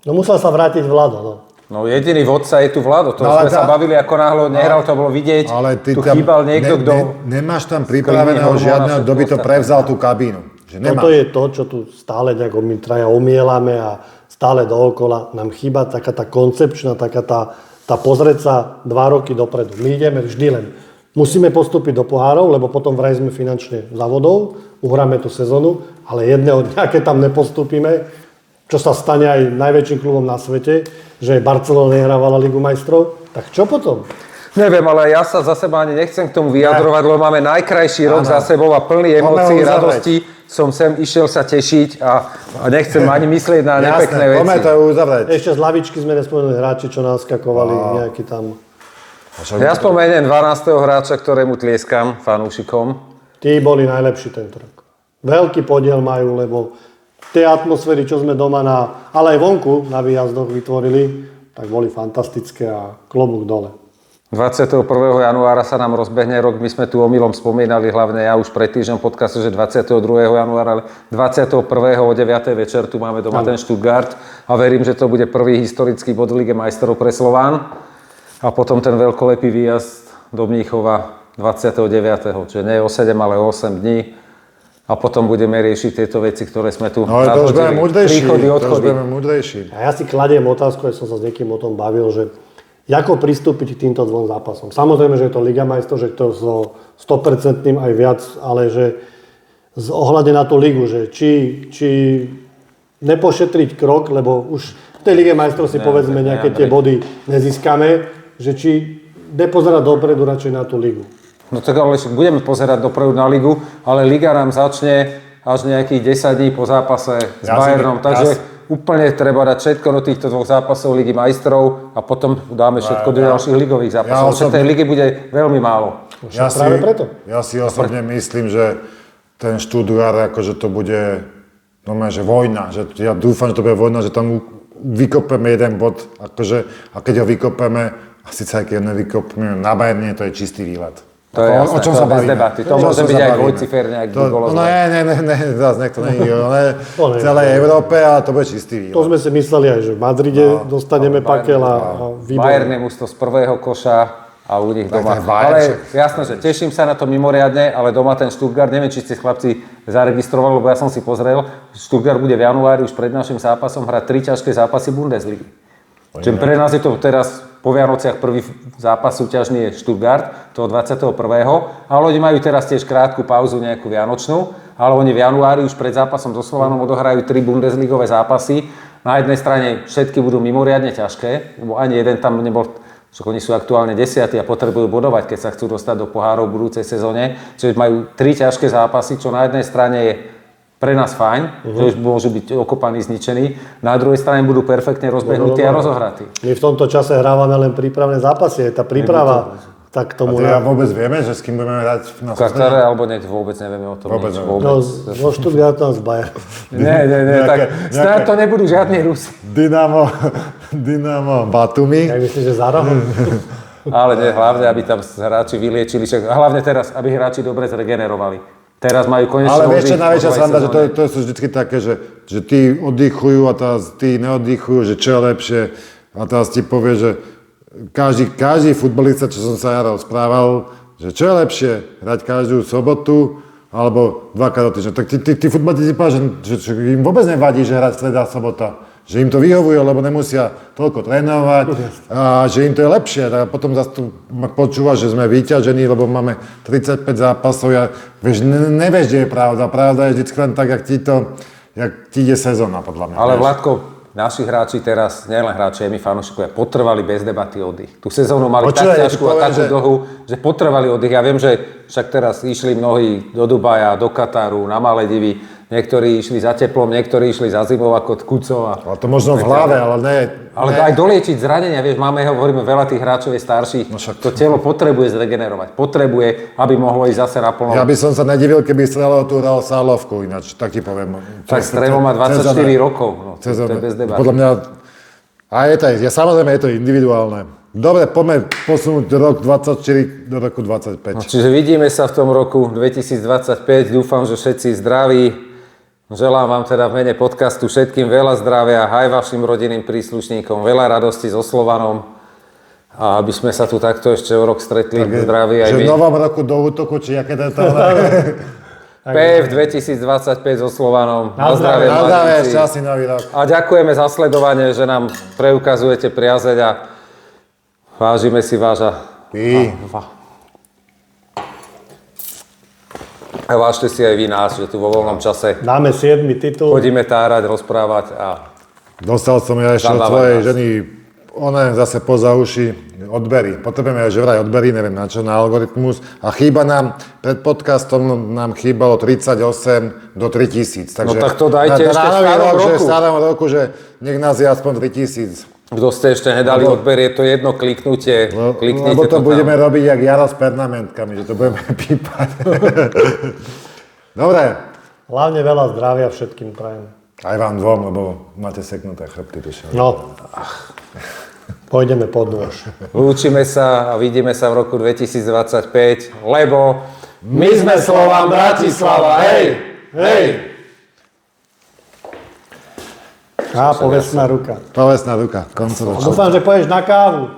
No musel sa vrátiť Vlado, no. No jediný vodca je tu Vlado, to sme sa bavili, ako náhlo nehral, to bolo vidieť, tu chýbal niekto, kto... Nemáš tam pripraveného žiadneho, kto by to prevzal tú kabínu. Toto je to, čo tu stále nejako my traja omielame a stále dookola nám chýba taká tá koncepčná, taká tá pozrieť sa 2 roky dopredu. My ideme vždy len. Musíme postúpiť do pohárov, lebo potom vraj sme finančne za vodou, uhráme tú sezónu, ale jedného dňa, keď tam nepostúpime, čo sa stane aj najväčším klubom na svete, že Barcelona nehrávala Ligu majstrov, tak čo potom? Neviem, ale ja sa za seba ani nechcem k tomu vyjadrovať, lebo máme najkrajší rok za sebou a plný emócií, radosti. Som sem išiel sa tešiť a nechcem ani myslieť na nepekné veci. Poďme to uzavrieť. Ešte z lavičky sme nespomenuli hráči, čo naskakovali nejaký tam. Ja spomeniem 12. hráča, ktorému tlieskam, fanúšikom. Tí boli najlepší tento rok. Veľký podiel majú, lebo tie atmosféry, čo sme doma ale aj vonku na výjazdoch vytvorili, tak boli fantastické a klobúk dole. 21. januára sa nám rozbehne rok, my sme tu omylom spomínali, hlavne ja už pred týždňom podcastu, že 22. januára, ale 21. o 9. večer tu máme doma ten Stuttgart a verím, že to bude prvý historický bod v Lige majstrov pre Slován a potom ten veľkolepý výjazd do Mníchova 29. Čiže nie o 7, ale o 8 dní. A potom budeme riešiť tieto veci, ktoré sme tu nadhodili. Príchody, odchody. A ja si kladiem otázku, aj som sa s niekým o tom bavil, že ako pristúpiť k týmto dvom zápasom. Samozrejme, že je to Liga majstrov, že to so 100% aj viac, ale že z ohľade na tú ligu, že či nepošetriť krok, lebo už v tej Lige majstrov si povedzme nejaké tie body nezískame, že či nepozerať dopredu radšej na tú ligu. No tak ale budeme pozerať dopredu na ligu, ale liga nám začne až nejakých 10 dní po zápase s Bayernom, takže úplne treba dať všetko do týchto dvoch zápasov Ligy majstrov a potom dáme všetko do ďalších ligových zápasov. Tej ligy bude veľmi málo. Práve preto. Ja si osobne myslím, že ten Stuttgart, akože to bude že vojna. Že ja dúfam, že to bude vojna, že tam vykopeme jeden bod, akože, a keď ho vykopeme, a síce aj keď ho nevykopeme na Bayerne, to je čistý výlet. To je jasné, o čom sa bavíme? Debaty. To môže byť aj dvojciférne, ak by bolo zle. Zás niekto nie, ale v celej Európe a to bude čistý výlet. To sme si mysleli aj, že v Madride dostaneme pakel a výborné. Bayern je mužstvo z prvého koša a u nich doma. Ale jasné, že teším sa na to mimoriadne, ale doma ten Stuttgart, neviem, či ste chlapci zaregistrovali, lebo ja som si pozrel, Stuttgart bude v januári už pred našim zápasom hrať 3 ťažké zápasy Bundesligy. Čiže pre nás je to teraz po Vianociach prvý zápas súťažný je Stuttgart, toho 21. Ale oni majú teraz tiež krátku pauzu nejakú vianočnú, ale oni v januári už pred zápasom so Slovanom odohrajú 3 Bundesligové zápasy. Na jednej strane všetky budú mimoriadne ťažké, lebo ani jeden tam nebol. Však oni sú aktuálne 10. a potrebujú bodovať, keď sa chcú dostať do pohárov v budúcej sezóne. Čiže majú 3 ťažké zápasy, čo na jednej strane je pre nás fajn, že už môžu byť okopaní, zničení. Na druhej strane budú perfektne rozbehnutí a rozohratí. My v tomto čase hrávame len prípravné zápasy. Tá príprava, tak tomu... A vôbec vieme, že s kým budeme hrať na Katare, alebo vôbec nevieme o tom nič. No, zo Stuttgartom z Bayern. Nie, tak snáď to nebudú žiadni Rusi. Dynamo Batumi. Ja myslím, že za rohom. Ale nie, hlavne, aby tam hráči vyliečili, a hlavne teraz, aby hráči dobre zregenerovali. Teraz majú konečne... Ale vieš, najväčšia sranda, že to sú vždy také, že tí oddychujú a teraz tí neoddychujú, že čo je lepšie. A teraz ti povie, že každý futbalista, čo som sa ja rozprával, že čo je lepšie, hrať každú sobotu alebo 2-krát do týždňa. Tak tí futbalisti ti povedia, že im vôbec nevadí, že hrať streda a sobota. Že im to vyhovuje, lebo nemusia toľko trénovať a že im to je lepšie. A potom zase tu počúva, že sme vyťažení, lebo máme 35 zápasov. Vieš, nevieš, kde je pravda. Pravda je vždy len tak, jak ti ide sezóna, podľa mňa. Ale Vladko, naši hráči teraz, nielen hráči, aj my fanúšikovia, potrebovali bez debaty oddych. Tú sezónu mali tak ťažkú a takú dlhú, že potrebovali oddych. Ja viem, že však teraz išli mnohí do Dubaja, do Kataru, na Maledivy. Niektorí išli za teplom, niektorí išli za zimou ako Kuco. Ale to možno v hlave, ale ne. Ale aj doliečiť zranenia, vieš, hovoríme, veľa tých hráčov je starších. No však to telo potrebuje zregenerovať. Potrebuje, aby mohlo ísť zase naplno. Ja by som sa nedivil, keby Strelov tu hral Sálovku, ináč, tak ti poviem. Tak Strelov má 24 rokov, no, to je bez debaty. Podľa mňa, samozrejme je to individuálne. Dobre, poďme posunúť rok 24 do roku 25. No, čiže vidíme sa v tom roku 2025, dúfam, že všetci zdraví. Želám vám teda v mene podcastu všetkým veľa zdravia, aj vašim rodinným príslušníkom, veľa radosti so Slovanom a aby sme sa tu takto ešte o rok stretli v zdraví aj my. Že v novom roku do útoku, či aké to je to? PF 2025 so Slovanom. Na zdravie. Na zdravie, šťastný nový rok. A ďakujeme za sledovanie, že nám preukazujete priazeň a vážime si váža. A vážte si aj vy nás, že tu vo voľnom čase dáme 7. titul. Chodíme tárať, rozprávať a... Dostal som ja ešte od svojej ženy, ona zase poza uši, odbery. Potrebujeme aj že vraj odbery, neviem na čo, na algoritmus. A chýba nám, pred podcastom nám chýbalo 38 do 3000. Takže no tak to dajte ešte v starom roku, že nech nás je aspoň 3000. Kto ste ešte nedali odber, je to jedno kliknutie. Kliknite lebo to budeme robiť jak Jaro s pernamentkami, že to budeme pípať. Dobre. Hlavne veľa zdravia všetkým prajem. Aj vám dvom, lebo máte seknuté chrbty. No, pôjdeme pod nôž. Lúčime sa a vidíme sa v roku 2025, lebo my sme Slovan Bratislava, hej! Hej! Povestná ruka. Povestná ruka, koncoročná. Dúfam, že pôjdeš na kávu.